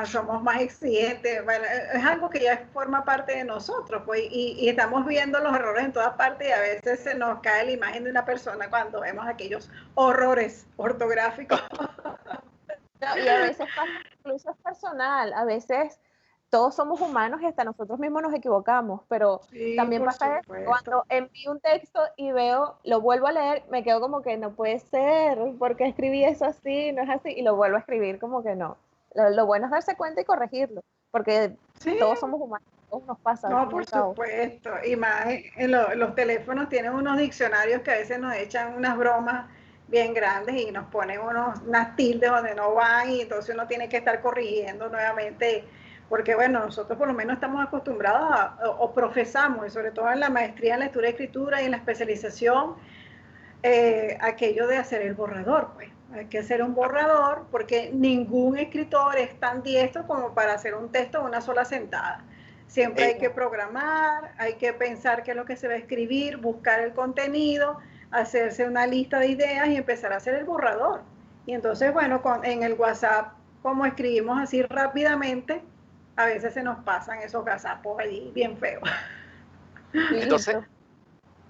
somos más exigentes. Bueno, es algo que ya forma parte de nosotros, pues, y estamos viendo los errores en todas partes y a veces se nos cae la imagen de una persona cuando vemos aquellos horrores ortográficos. No, y a veces pasa, incluso es personal, a veces todos somos humanos y hasta nosotros mismos nos equivocamos, pero también pasa eso, cuando envío un texto y lo vuelvo a leer, me quedo como que no puede ser, ¿por qué escribí eso así? No es así, y lo vuelvo a escribir como que no. Lo bueno es darse cuenta y corregirlo, porque todos somos humanos, todos nos pasa. No, por supuesto, y más en los teléfonos tienen unos diccionarios que a veces nos echan unas bromas bien grandes y nos ponen unas tildes donde no van y entonces uno tiene que estar corrigiendo nuevamente, porque bueno, nosotros por lo menos estamos acostumbrados o profesamos, y sobre todo en la maestría en lectura y escritura y en la especialización, aquello de hacer el borrador, pues. Hay que hacer un borrador porque ningún escritor es tan diestro como para hacer un texto en una sola sentada. Siempre hay que programar, hay que pensar qué es lo que se va a escribir, buscar el contenido, hacerse una lista de ideas y empezar a hacer el borrador. Y entonces, bueno, en el WhatsApp, como escribimos así rápidamente, a veces se nos pasan esos gazapos allí bien feos. Entonces,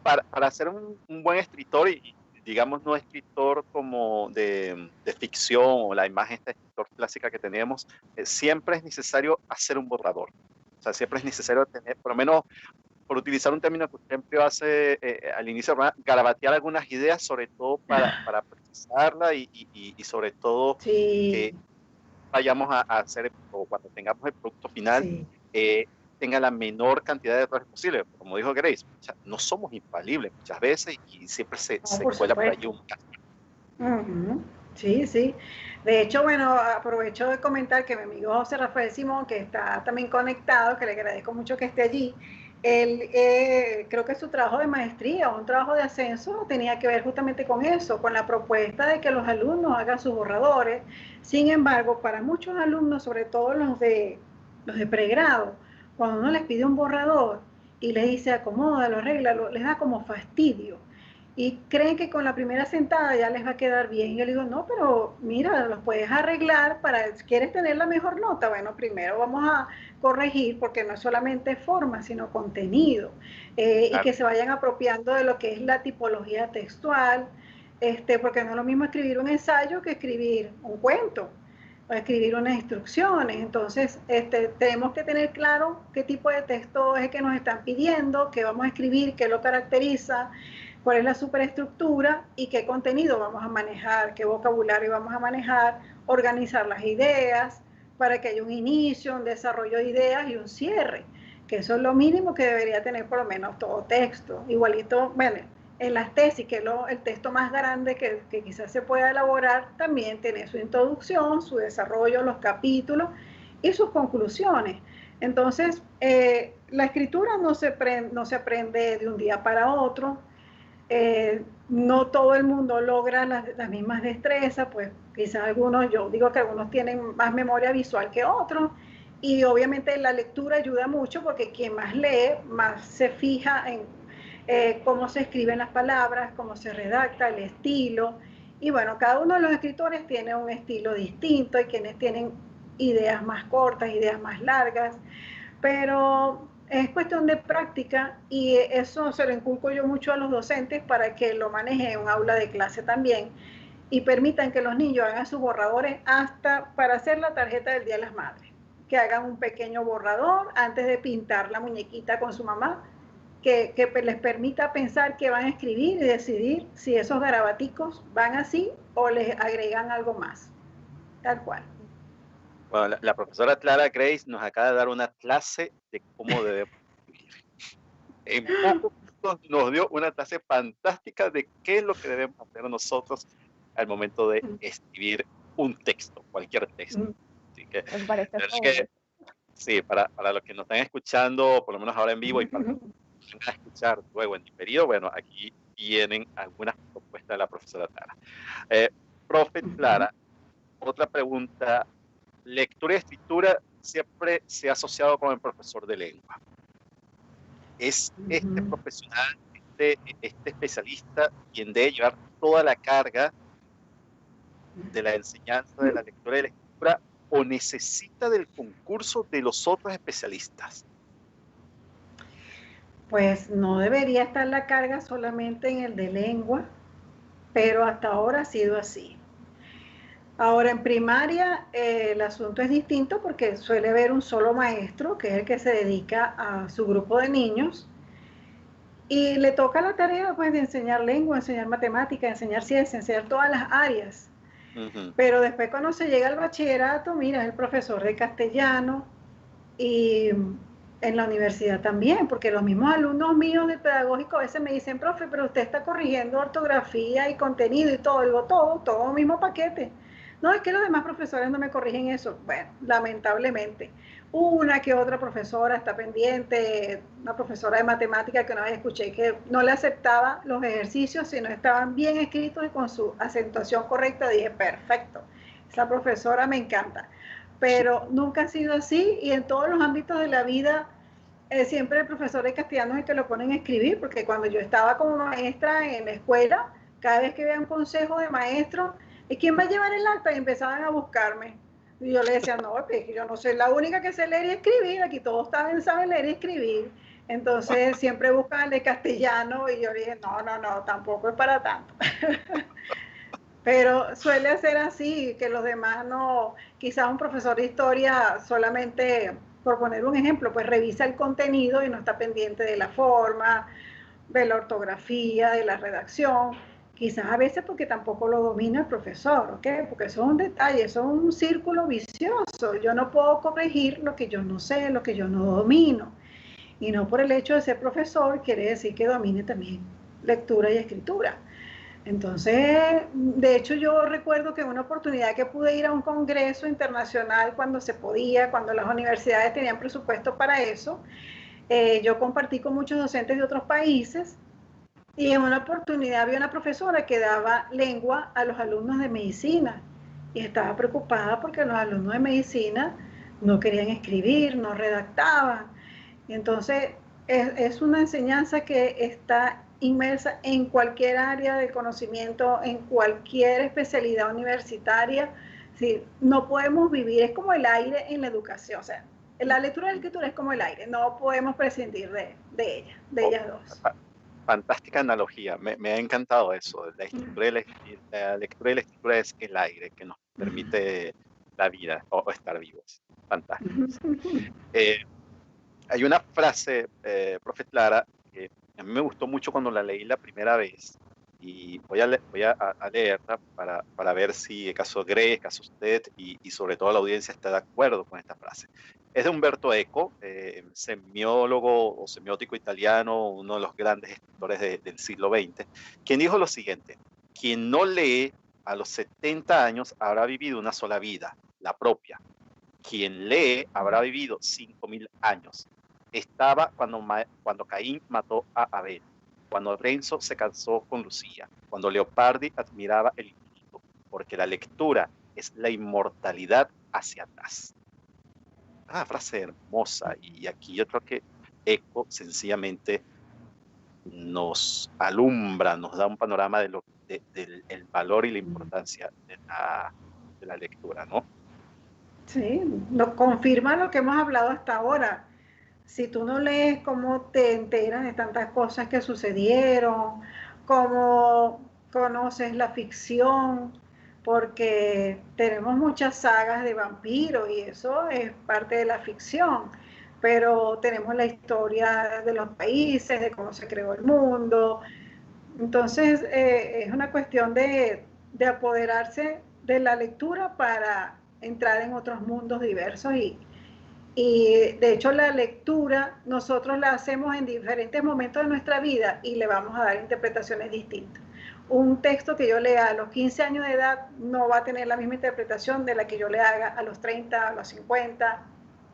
para ser un buen escritor, y digamos no escritor como de ficción o la imagen de escritor clásica que tenemos, siempre es necesario hacer un borrador. O sea, siempre es necesario tener, por lo menos, por utilizar un término que usted empleó al inicio, garabatear algunas ideas, sobre todo para precisarla y sobre todo que vayamos a hacer, o cuando tengamos el producto final, tenga la menor cantidad de errores posible. Como dijo Grace, no somos infalibles muchas veces y siempre se cuela por ahí un caso. Sí. De hecho, bueno, aprovecho de comentar que mi amigo José Rafael Simón, que está también conectado, que le agradezco mucho que esté allí, él, creo que su trabajo de maestría o un trabajo de ascenso tenía que ver justamente con eso, con la propuesta de que los alumnos hagan sus borradores. Sin embargo, para muchos alumnos, sobre todo los de pregrado, cuando uno les pide un borrador y les dice acomódalo, arréglalo, les da como fastidio. Y creen que con la primera sentada ya les va a quedar bien. Y yo le digo, no, pero mira, los puedes arreglar si quieres tener la mejor nota. Bueno, primero vamos a corregir, porque no es solamente forma, sino contenido. Y que se vayan apropiando de lo que es la tipología textual, porque no es lo mismo escribir un ensayo que escribir un cuento o escribir unas instrucciones. Entonces, tenemos que tener claro qué tipo de texto es el que nos están pidiendo, qué vamos a escribir, qué lo caracteriza, cuál es la superestructura y qué contenido vamos a manejar, qué vocabulario vamos a manejar, organizar las ideas para que haya un inicio, un desarrollo de ideas y un cierre, que eso es lo mínimo que debería tener por lo menos todo texto. Igualito, bueno, en las tesis, que es el texto más grande que quizás se pueda elaborar, también tiene su introducción, su desarrollo, los capítulos y sus conclusiones. Entonces, la escritura no se aprende de un día para otro. No todo el mundo logra las mismas destrezas, pues quizás algunos, yo digo que algunos tienen más memoria visual que otros, y obviamente la lectura ayuda mucho porque quien más lee, más se fija en cómo se escriben las palabras, cómo se redacta, el estilo, y bueno, cada uno de los escritores tiene un estilo distinto, hay quienes tienen ideas más cortas, ideas más largas, pero es cuestión de práctica y eso se lo inculco yo mucho a los docentes para que lo manejen en un aula de clase también y permitan que los niños hagan sus borradores hasta para hacer la tarjeta del Día de las Madres, que hagan un pequeño borrador antes de pintar la muñequita con su mamá, que les permita pensar qué van a escribir y decidir si esos garabaticos van así o les agregan algo más, tal cual. Bueno, la profesora Clara Grace nos acaba de dar una clase de cómo debemos escribir. En pocos minutos nos dio una clase fantástica de qué es lo que debemos hacer nosotros al momento de escribir un texto, cualquier texto. Así que, Me parece sí, para los que nos están escuchando, por lo menos ahora en vivo, y para los que nos van a escuchar luego en diferido, bueno, aquí tienen algunas propuestas de la profesora Clara. Profe Clara, otra pregunta. Lectura y escritura siempre se ha asociado con el profesor de lengua. Es este profesional, este especialista, quien debe llevar toda la carga de la enseñanza de la lectura y la escritura, o necesita del concurso de los otros especialistas. Pues no debería estar la carga solamente en el de lengua, pero hasta ahora ha sido así. Ahora en primaria el asunto es distinto porque suele haber un solo maestro, que es el que se dedica a su grupo de niños, y le toca la tarea pues de enseñar lengua, enseñar matemática, enseñar ciencia, enseñar todas las áreas. Pero después cuando se llega al bachillerato, mira, es el profesor de castellano, y en la universidad también, porque los mismos alumnos míos del pedagógico a veces me dicen, profe, pero usted está corrigiendo ortografía y contenido y todo, digo, todo el mismo paquete. No, es que los demás profesores no me corrigen eso. Bueno, lamentablemente. Una que otra profesora está pendiente, una profesora de matemática que una vez escuché que no le aceptaba los ejercicios si no estaban bien escritos y con su acentuación correcta. Dije, perfecto, esa profesora me encanta. Pero nunca ha sido así y en todos los ámbitos de la vida siempre el profesor de castellano es el que lo ponen a escribir, porque cuando yo estaba como maestra en la escuela, cada vez que veía un consejo de maestro, ¿y quién va a llevar el acta? Y empezaban a buscarme. Y yo le decía, no, es que yo no soy la única que sé leer y escribir, aquí todos saben leer y escribir. Entonces siempre buscan el de castellano y yo le dije, no, tampoco es para tanto. Pero suele ser así, que los demás no, quizás un profesor de historia solamente, por poner un ejemplo, pues revisa el contenido y no está pendiente de la forma, de la ortografía, de la redacción. Quizás a veces porque tampoco lo domina el profesor, ¿ok? Porque eso es un detalle, eso es un círculo vicioso. Yo no puedo corregir lo que yo no sé, lo que yo no domino. Y no por el hecho de ser profesor quiere decir que domine también lectura y escritura. Entonces, de hecho yo recuerdo que en una oportunidad que pude ir a un congreso internacional cuando se podía, cuando las universidades tenían presupuesto para eso, yo compartí con muchos docentes de otros países y en una oportunidad había una profesora que daba lengua a los alumnos de medicina y estaba preocupada porque los alumnos de medicina no querían escribir, no redactaban. Y entonces es una enseñanza que está inmersa en cualquier área de conocimiento, en cualquier especialidad universitaria. Sí, no podemos vivir, es como el aire en la educación, o sea, la lectura y la escritura es como el aire, no podemos prescindir de ellas dos. Fantástica analogía, me ha encantado eso. La lectura y la escritura es el aire que nos permite la vida o estar vivos. Fantástico. Hay una frase, profe Clara, que a mí me gustó mucho cuando la leí la primera vez y voy a leerla para ver si acaso Grace, acaso usted y sobre todo la audiencia está de acuerdo con esta frase. Es de Umberto Eco, semiólogo o semiótico italiano, uno de los grandes escritores del siglo XX, quien dijo lo siguiente: quien no lee a los 70 años habrá vivido una sola vida, la propia. Quien lee habrá vivido 5.000 años. Estaba cuando Caín mató a Abel, cuando Renzo se casó con Lucía, cuando Leopardi admiraba el infinito, porque la lectura es la inmortalidad hacia atrás. Una frase hermosa, y aquí yo creo que Eco sencillamente nos alumbra, nos da un panorama del valor y la importancia de la lectura, ¿no? Sí, nos confirma lo que hemos hablado hasta ahora. Si tú no lees, ¿cómo te enteras de tantas cosas que sucedieron? ¿Cómo conoces la ficción? Porque tenemos muchas sagas de vampiros y eso es parte de la ficción, pero tenemos la historia de los países, de cómo se creó el mundo. Entonces, es una cuestión de apoderarse de la lectura para entrar en otros mundos diversos y de hecho la lectura nosotros la hacemos en diferentes momentos de nuestra vida y le vamos a dar interpretaciones distintas. Un texto que yo lea a los 15 años de edad no va a tener la misma interpretación de la que yo le haga a los 30, a los 50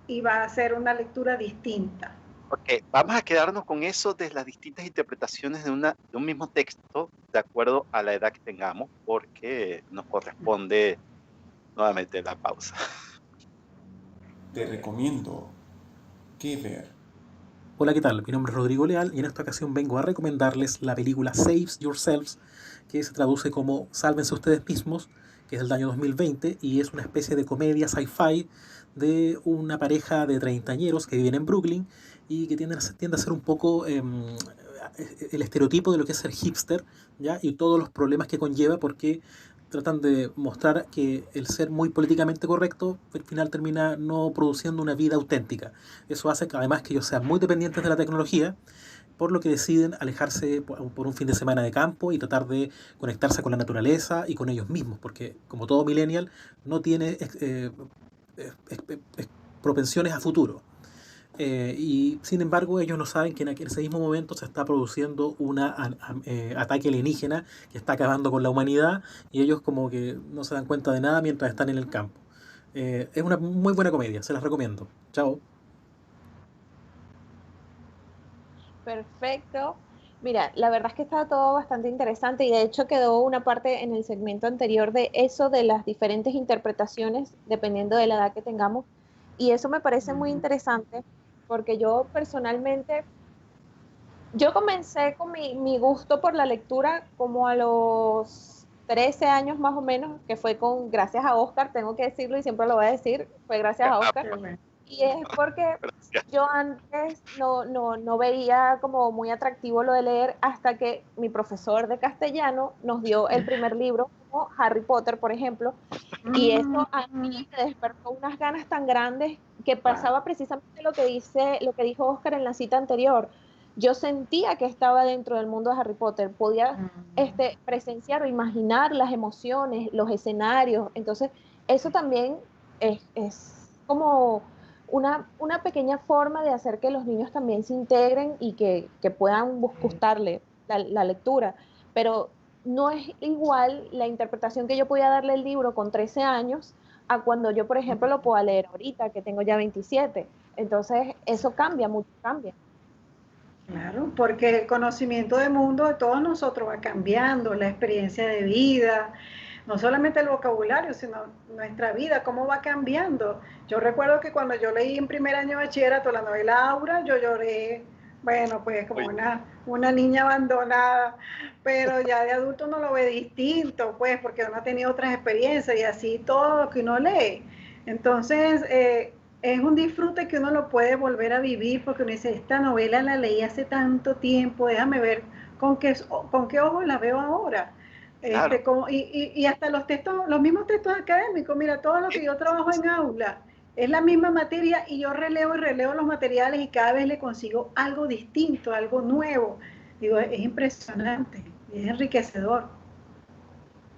y va a ser una lectura distinta. Ok, vamos a quedarnos con eso de las distintas interpretaciones de un mismo texto de acuerdo a la edad que tengamos, porque nos corresponde nuevamente la pausa. Te recomiendo qué ver. Hola, ¿qué tal? Mi nombre es Rodrigo Leal y en esta ocasión vengo a recomendarles la película Save Yourselves, que se traduce como Sálvense ustedes mismos, que es del año 2020 y es una especie de comedia sci-fi de una pareja de treintañeros que viven en Brooklyn y que tiende a ser un poco el estereotipo de lo que es ser hipster, ¿ya? Y todos los problemas que conlleva porque tratan de mostrar que el ser muy políticamente correcto al final termina no produciendo una vida auténtica. Eso hace que además que ellos sean muy dependientes de la tecnología, por lo que deciden alejarse por un fin de semana de campo y tratar de conectarse con la naturaleza y con ellos mismos, porque como todo millennial no tiene propensiones a futuro. Y sin embargo ellos no saben que en ese mismo momento se está produciendo un ataque alienígena que está acabando con la humanidad y ellos como que no se dan cuenta de nada mientras están en el campo. Es una muy buena comedia, se las recomiendo. Chao. Perfecto. Mira, la verdad es que está todo bastante interesante y de hecho quedó una parte en el segmento anterior de eso de las diferentes interpretaciones dependiendo de la edad que tengamos y eso me parece muy interesante porque yo personalmente, yo comencé con mi gusto por la lectura como a los 13 años más o menos, que fue gracias a Oscar, tengo que decirlo y siempre lo voy a decir, fue gracias a Oscar. Y es porque yo antes no veía como muy atractivo lo de leer hasta que mi profesor de castellano nos dio el primer libro, como Harry Potter, por ejemplo, y eso a mí me despertó unas ganas tan grandes que pasaba precisamente lo que dijo Oscar en la cita anterior. Yo sentía que estaba dentro del mundo de Harry Potter, podía presenciar o imaginar las emociones, los escenarios, entonces eso también es como una pequeña forma de hacer que los niños también se integren y que puedan gustarle la lectura, pero no es igual la interpretación que yo podía darle al libro con 13 años a cuando yo, por ejemplo, lo pueda leer ahorita, que tengo ya 27. Entonces, eso cambia, mucho cambia. Claro, porque el conocimiento del mundo de todos nosotros va cambiando, la experiencia de vida, no solamente el vocabulario, sino nuestra vida, cómo va cambiando. Yo recuerdo que cuando yo leí en primer año de bachillerato la novela Aura, yo lloré, bueno, pues como Oye, una niña abandonada, pero ya de adulto uno lo ve distinto, pues, porque uno ha tenido otras experiencias y así todo lo que uno lee. Entonces, es un disfrute que uno lo puede volver a vivir porque uno dice, esta novela la leí hace tanto tiempo, déjame ver con qué ojos la veo ahora. claro. Y hasta los textos, los mismos textos académicos, mira, todo lo que yo trabajo en aula es la misma materia y yo releo y releo los materiales y cada vez le consigo algo distinto, algo nuevo. Digo, es impresionante, es enriquecedor.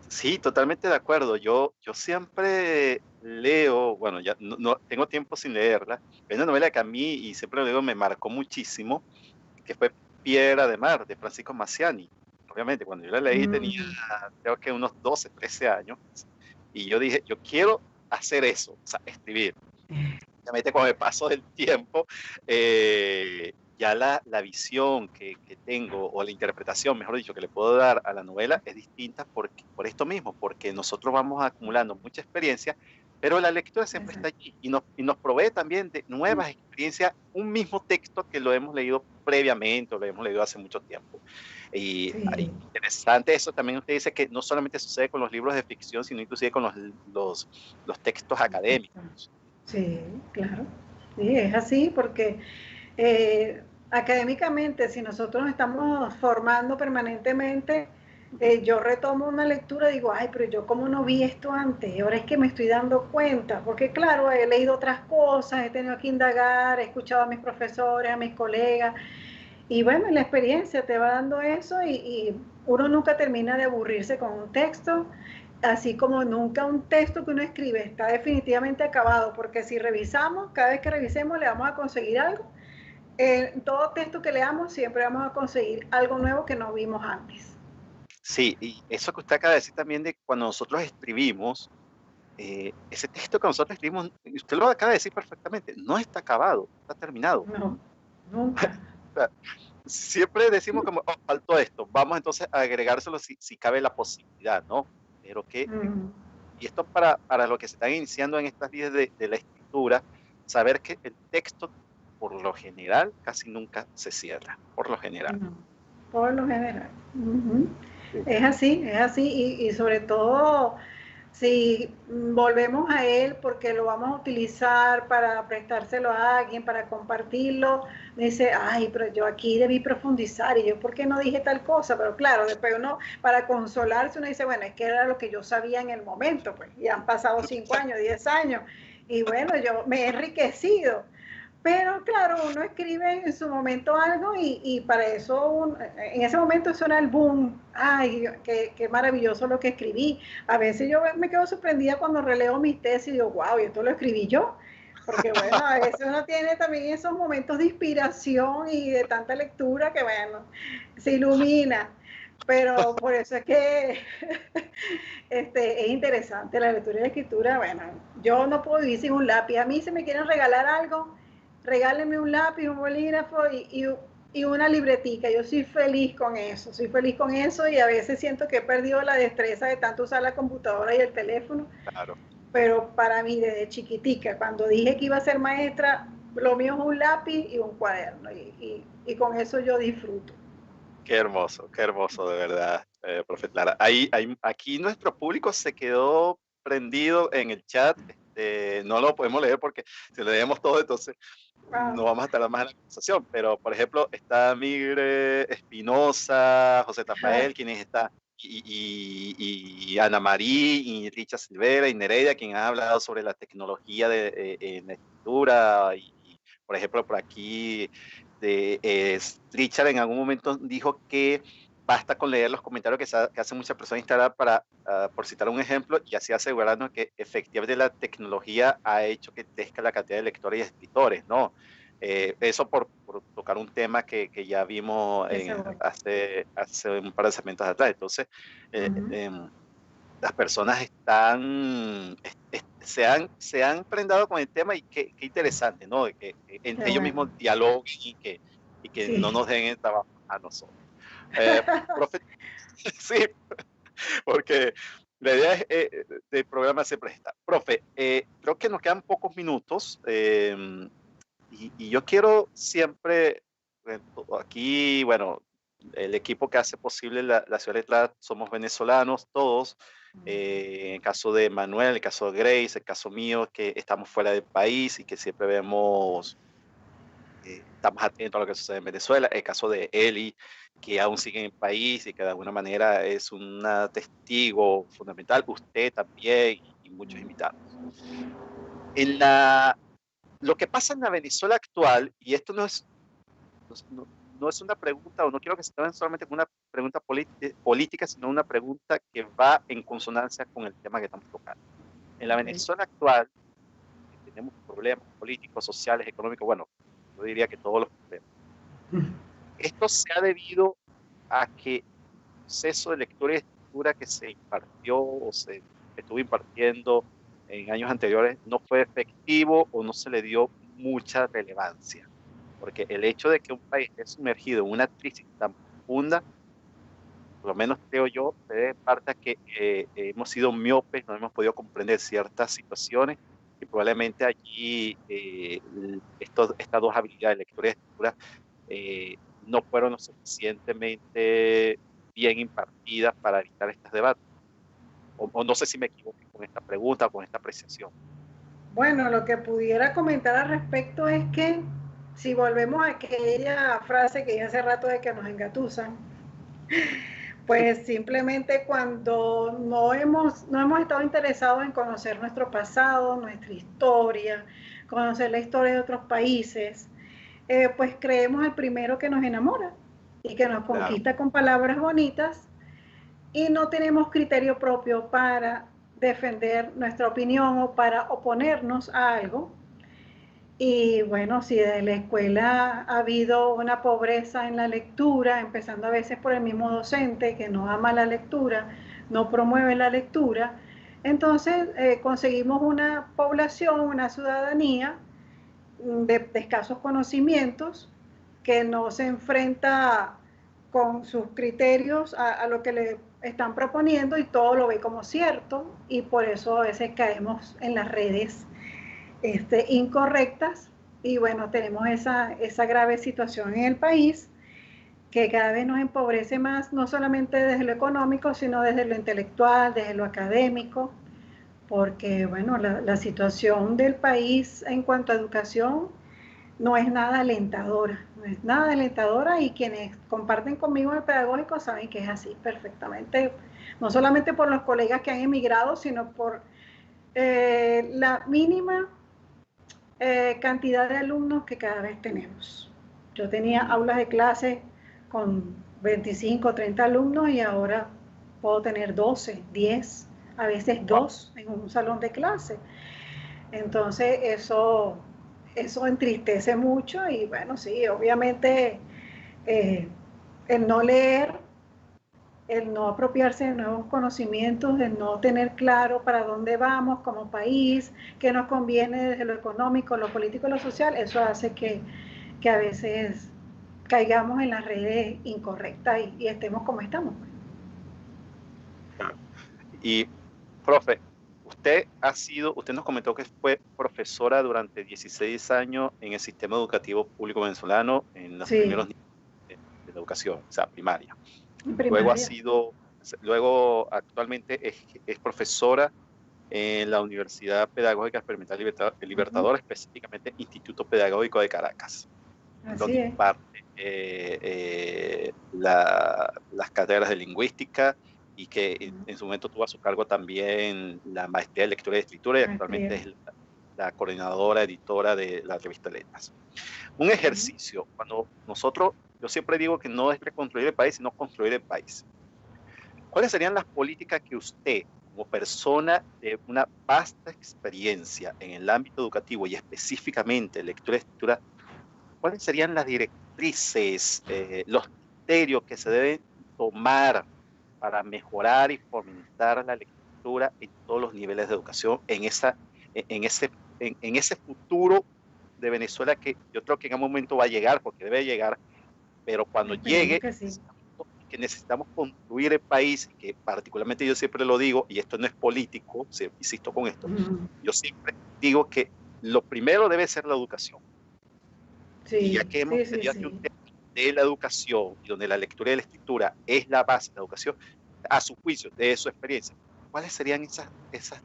Sí, totalmente de acuerdo. Yo siempre leo, bueno, ya tengo tiempo sin leerla. Hay una novela que a mí, y siempre lo digo, me marcó muchísimo, que fue Piedra de Mar, de Francisco Maciani. Obviamente, cuando yo la leí tenía, Mm, creo que unos 12, 13 años, y yo dije, yo quiero hacer eso, o sea, escribir. Obviamente, con el paso del tiempo, ya la visión que tengo, o la interpretación, mejor dicho, que le puedo dar a la novela es distinta por esto mismo, porque nosotros vamos acumulando mucha experiencia, pero la lectura siempre está exacto. allí y nos provee también de nuevas experiencias, un mismo texto que lo hemos leído previamente o lo hemos leído hace mucho tiempo. Y Sí. interesante eso también usted dice que no solamente sucede con los libros de ficción, sino inclusive con los textos académicos. Sí, claro. Sí, es así porque eh, académicamente, si nosotros nos estamos formando permanentemente, yo retomo una lectura y digo, ay, pero yo cómo no vi esto antes, y ahora es que me estoy dando cuenta, porque claro, he leído otras cosas, he tenido que indagar, he escuchado a mis profesores, a mis colegas, y bueno, la experiencia te va dando eso y uno nunca termina de aburrirse con un texto, así como nunca un texto que uno escribe está definitivamente acabado, porque si revisamos, cada vez que revisemos le vamos a conseguir algo. En todo texto que leamos siempre vamos a conseguir algo nuevo que no vimos antes. Sí, y eso que usted acaba de decir también de cuando nosotros escribimos, ese texto que nosotros escribimos, y usted lo acaba de decir perfectamente, no está acabado, está terminado. No, nunca. O sea, siempre decimos como, "Oh, faltó esto, vamos entonces a agregárselo si cabe la posibilidad, ¿no? Pero Mm, y esto para los que se están iniciando en estas vías de la escritura, saber que el texto, por lo general, casi nunca se cierra, por lo general. no, por lo general. Ujú. Sí. Es así, y sobre todo si volvemos a él porque lo vamos a utilizar para prestárselo a alguien, para compartirlo, dice, ay, pero yo aquí debí profundizar y yo, ¿por qué no dije tal cosa? Pero claro, después uno, para consolarse, uno dice, bueno, es que era lo que yo sabía en el momento, pues, y han pasado 5 años, 10 años, y bueno, yo me he enriquecido. Pero claro, uno escribe en su momento algo y para eso, en ese momento suena el boom. Ay, qué maravilloso lo que escribí. A veces yo me quedo sorprendida cuando releo mis tesis y digo, wow, y esto lo escribí yo. Porque bueno, a veces uno tiene también esos momentos de inspiración y de tanta lectura que bueno, se ilumina. Pero por eso es que es interesante la lectura y la escritura. Bueno, yo no puedo vivir sin un lápiz. A mí si me quieren regalar algo, regálenme un lápiz, un bolígrafo y una libretica. Yo soy feliz con eso y a veces siento que he perdido la destreza de tanto usar la computadora y el teléfono, Claro. pero para mí desde chiquitica, cuando dije que iba a ser maestra, lo mío es un lápiz y un cuaderno y con eso yo disfruto. Qué hermoso, de verdad, profe Clara. Aquí nuestro público se quedó prendido en el chat. No lo podemos leer porque si lo leemos todo, entonces no Wow. vamos a tardar más en la conversación. Pero, por ejemplo, está Migre Espinosa, José Rafael, quienes está, y Ana María, y Richa Silvera, y Nereida, quien ha hablado sobre la tecnología en la escritura. Por ejemplo, por aquí Richard en algún momento dijo que basta con leer los comentarios que hacen muchas personas en Instagram por citar un ejemplo, y así asegurarnos que efectivamente la tecnología ha hecho que crezca la cantidad de lectores y escritores, ¿no? Eso por tocar un tema que ya vimos hace un par de segmentos atrás. Entonces, eh, Uh-huh. las personas se han prendado con el tema y qué interesante, ¿no? De que entre Qué ellos bueno. mismos dialoguen y que y que Sí. no nos den el trabajo a nosotros. Profe, sí, porque la idea del programa siempre está. Profe, creo que nos quedan pocos minutos y yo quiero siempre, aquí, bueno, el equipo que hace posible la Ciudad Letrada somos venezolanos todos. En el caso de Manuel, en el caso de Grace, el caso mío, que estamos fuera del país y que siempre vemos, estamos atentos a lo que sucede en Venezuela. El caso de Eli, que aún sigue en el país y que de alguna manera es una testigo fundamental. Usted también y muchos invitados. Lo que pasa en la Venezuela actual, y esto no es una pregunta, o no quiero que se tomen solamente como una pregunta política, sino una pregunta que va en consonancia con el tema que estamos tocando. En la Venezuela actual tenemos problemas políticos, sociales, económicos, bueno, yo diría que todos los problemas. Esto se ha debido a que el proceso de lectura y escritura que se impartió o se estuvo impartiendo en años anteriores no fue efectivo o no se le dio mucha relevancia. Porque el hecho de que un país esté sumergido en una crisis tan profunda, por lo menos creo yo, se debe en parte a que hemos sido miopes, no hemos podido comprender ciertas situaciones y probablemente allí estas dos habilidades, lectura y escritura, no fueron lo suficientemente bien impartidas para evitar estos debates. O no sé si me equivoqué con esta pregunta o con esta apreciación. Bueno, lo que pudiera comentar al respecto es que si volvemos a aquella frase que ya hace rato de que nos engatusan, pues simplemente cuando no hemos estado interesados en conocer nuestro pasado, nuestra historia, conocer la historia de otros países, pues creemos el primero que nos enamora y que nos conquista con palabras bonitas y no tenemos criterio propio para defender nuestra opinión o para oponernos a algo. Y bueno, si desde la escuela ha habido una pobreza en la lectura, empezando a veces por el mismo docente que no ama la lectura, no promueve la lectura, entonces conseguimos una población, una ciudadanía de escasos conocimientos que no se enfrenta con sus criterios a lo que le están proponiendo y todo lo ve como cierto y por eso a veces caemos en las redes incorrectas y bueno, tenemos esa grave situación en el país que cada vez nos empobrece más, no solamente desde lo económico, sino desde lo intelectual, desde lo académico, porque bueno, la situación del país en cuanto a educación no es nada alentadora, no es nada alentadora y quienes comparten conmigo el pedagógico saben que es así perfectamente, no solamente por los colegas que han emigrado, sino por la mínima cantidad de alumnos que cada vez tenemos. Yo tenía aulas de clase con 25, 30 alumnos y ahora puedo tener 12, 10, a veces 2 en un salón de clase. Entonces eso entristece mucho y bueno, sí, obviamente el no leer, el no apropiarse de nuevos conocimientos, el no tener claro para dónde vamos como país, qué nos conviene desde lo económico, lo político y lo social, eso hace que a veces caigamos en las redes incorrectas y estemos como estamos. Y, profe, usted nos comentó que fue profesora durante 16 años en el sistema educativo público venezolano, en los primeros niveles de la educación, o sea, primaria. Luego actualmente es profesora en la Universidad Pedagógica Experimental Libertadora, específicamente Instituto Pedagógico de Caracas, donde imparte las cátedras de lingüística y que en su momento tuvo a su cargo también la maestría de lectura y escritura y actualmente es la coordinadora, editora de la revista Letras. Un ejercicio, yo siempre digo que no es reconstruir el país, sino construir el país. ¿Cuáles serían las políticas que usted, como persona de una vasta experiencia en el ámbito educativo y específicamente lectura y escritura, cuáles serían las directrices, los criterios que se deben tomar para mejorar y fomentar la lectura en todos los niveles de educación en ese futuro de Venezuela que yo creo que en algún momento va a llegar, porque debe llegar, pero cuando Esperemos llegue, que sí. que necesitamos construir el país, que particularmente yo siempre lo digo, y esto no es político, insisto con esto, yo siempre digo que lo primero debe ser la educación. Sí, Y ya que hemos tenido aquí un tema de la educación, y donde la lectura y la escritura es la base de la educación, a su juicio, de su experiencia, ¿cuáles serían esas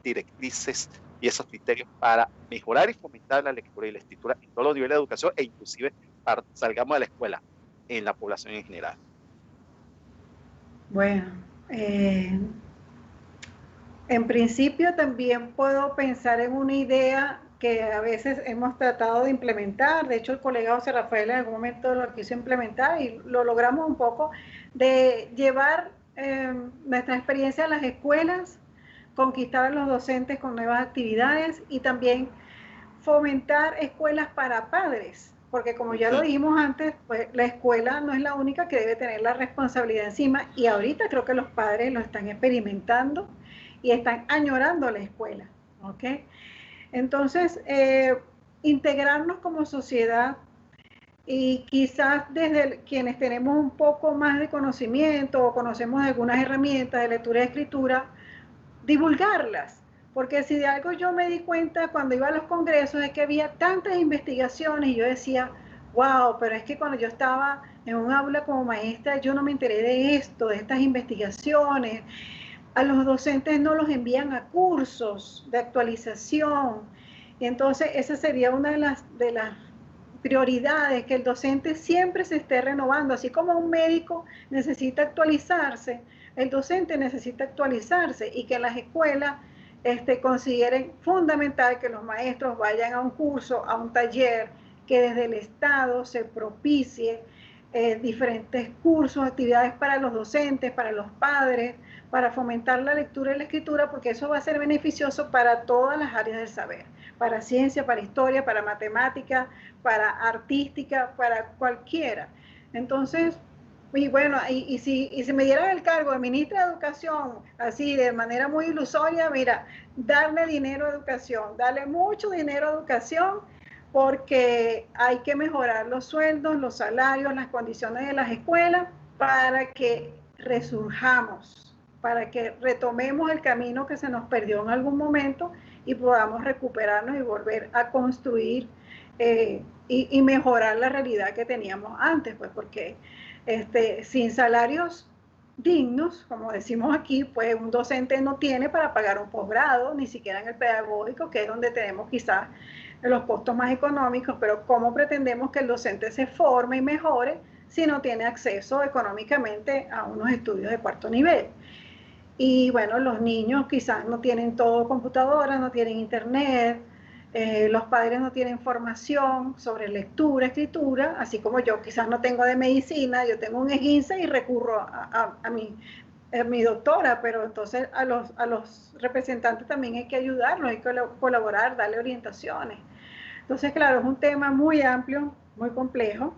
directrices y esos criterios para mejorar y fomentar la lectura y la escritura en todos los niveles de educación e inclusive para salgamos de la escuela en la población en general? Bueno, en principio también puedo pensar en una idea que a veces hemos tratado de implementar. De hecho, el colega José Rafael en algún momento lo quiso implementar y lo logramos un poco, de llevar nuestra experiencia a las escuelas, conquistar a los docentes con nuevas actividades y también fomentar escuelas para padres, porque como ya lo dijimos antes, pues la escuela no es la única que debe tener la responsabilidad encima, y ahorita creo que los padres lo están experimentando y están añorando la escuela, ¿ok? Entonces, integrarnos como sociedad y quizás desde quienes tenemos un poco más de conocimiento o conocemos algunas herramientas de lectura y escritura, divulgarlas. Porque si de algo yo me di cuenta cuando iba a los congresos es que había tantas investigaciones y yo decía, wow, pero es que cuando yo estaba en un aula como maestra yo no me enteré de esto, de estas investigaciones. A los docentes no los envían a cursos de actualización. Y entonces esa sería una de las prioridades, que el docente siempre se esté renovando, así como un médico necesita actualizarse, el docente necesita actualizarse, y que en las escuelas consideren fundamental que los maestros vayan a un curso, a un taller, que desde el Estado se propicie diferentes cursos, actividades para los docentes, para los padres, para fomentar la lectura y la escritura, porque eso va a ser beneficioso para todas las áreas del saber, para ciencia, para historia, para matemática, para artística, para cualquiera. Entonces, y bueno, y si me dieran el cargo de ministra de Educación, así de manera muy ilusoria, mira, darle dinero a educación, darle mucho dinero a educación, porque hay que mejorar los sueldos, los salarios, las condiciones de las escuelas, para que resurjamos, para que retomemos el camino que se nos perdió en algún momento y podamos recuperarnos y volver a construir y mejorar la realidad que teníamos antes, pues porque sin salarios dignos, como decimos aquí, pues un docente no tiene para pagar un posgrado, ni siquiera en el pedagógico, que es donde tenemos quizás los costos más económicos, pero ¿cómo pretendemos que el docente se forme y mejore si no tiene acceso económicamente a unos estudios de cuarto nivel? Y bueno, los niños quizás no tienen todo computadora, no tienen internet, los padres no tienen formación sobre lectura, escritura, así como yo quizás no tengo de medicina, yo tengo un esguince y recurro a mi doctora, pero entonces a los representantes también hay que ayudarlos, hay que colaborar, darle orientaciones. Entonces, claro, es un tema muy amplio, muy complejo,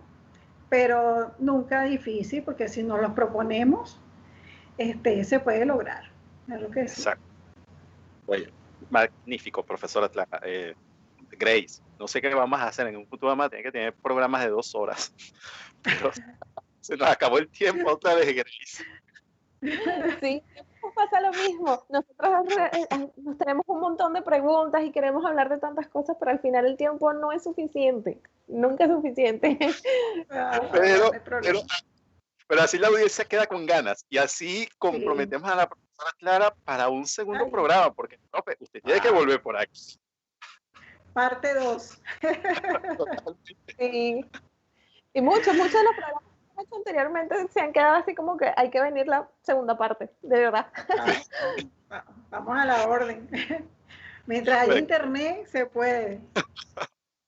pero nunca difícil, porque si nos lo proponemos, se puede lograr. Es lo que sí. Exacto. Oye, magnífico, profesora Grace. No sé qué vamos a hacer en un futuro, vamos a tener que tener programas de 2 horas. Pero se nos acabó el tiempo otra vez, Grace. Sí, nos pasa lo mismo. Nosotros nos tenemos un montón de preguntas y queremos hablar de tantas cosas, pero al final el tiempo no es suficiente. Nunca es suficiente. Pero así la audiencia queda con ganas y así comprometemos a la profesora Clara para un segundo programa, porque profe, usted tiene que volver por aquí. Parte 2. Sí. Y muchos de los programas que hemos hecho anteriormente se han quedado así como que hay que venir la segunda parte, de verdad. Vamos a la orden. Mientras hay internet, se puede.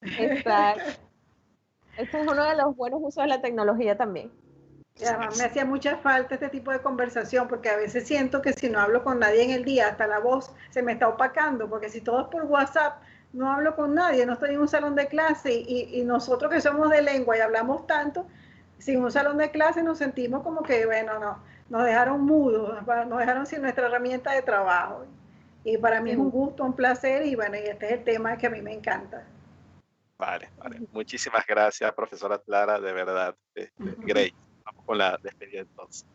Exacto. Este es uno de los buenos usos de la tecnología también. Y además me hacía mucha falta este tipo de conversación, porque a veces siento que si no hablo con nadie en el día, hasta la voz se me está opacando, porque si todo es por WhatsApp, no hablo con nadie, no estoy en un salón de clase, y nosotros que somos de lengua y hablamos tanto, sin un salón de clase nos sentimos como que, bueno, no, nos dejaron mudos, nos dejaron sin nuestra herramienta de trabajo. Y para mí es un gusto, un placer, y bueno, y este es el tema que a mí me encanta. Vale. Muchísimas gracias, profesora Clara, de verdad. Grace, vamos con la despedida entonces.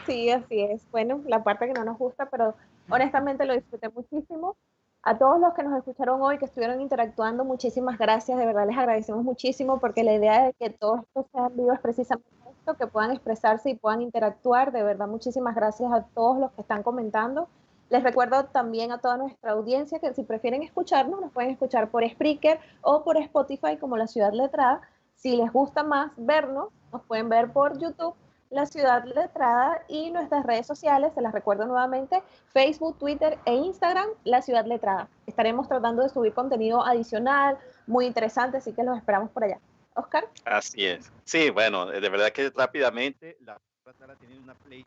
Sí, así es. Bueno, la parte que no nos gusta, pero honestamente lo disfruté muchísimo. A todos los que nos escucharon hoy, que estuvieron interactuando, muchísimas gracias. De verdad les agradecemos muchísimo porque la idea de que todos estos sean vivos es precisamente esto, que puedan expresarse y puedan interactuar. De verdad, muchísimas gracias a todos los que están comentando. Les recuerdo también a toda nuestra audiencia que si prefieren escucharnos, nos pueden escuchar por Spreaker o por Spotify como La Ciudad Letrada. Si les gusta más vernos, nos pueden ver por YouTube, La Ciudad Letrada, y nuestras redes sociales, se las recuerdo nuevamente, Facebook, Twitter e Instagram, La Ciudad Letrada. Estaremos tratando de subir contenido adicional, muy interesante, así que los esperamos por allá. Oscar. Así es. Sí, bueno, de verdad que rápidamente la Letrada tiene una play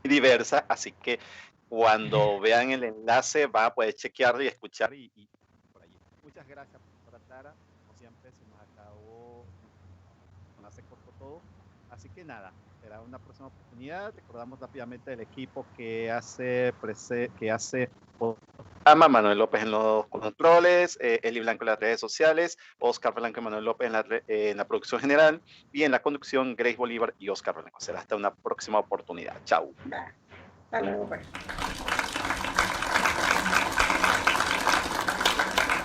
diversa, así que cuando vean el enlace van a poder chequearlo y escuchar y por allí. Muchas gracias, profesora Clara. Como siempre, se nos acabó, se cortó todo. Así que nada, será una próxima oportunidad. Recordamos rápidamente el equipo que hace programa: Manuel López en los controles, Eli Blanco en las redes sociales, Oscar Blanco y Manuel López en la producción general, y en la conducción Grace Bolívar y Oscar Blanco. Será hasta una próxima oportunidad. Chao. Hasta luego, pues.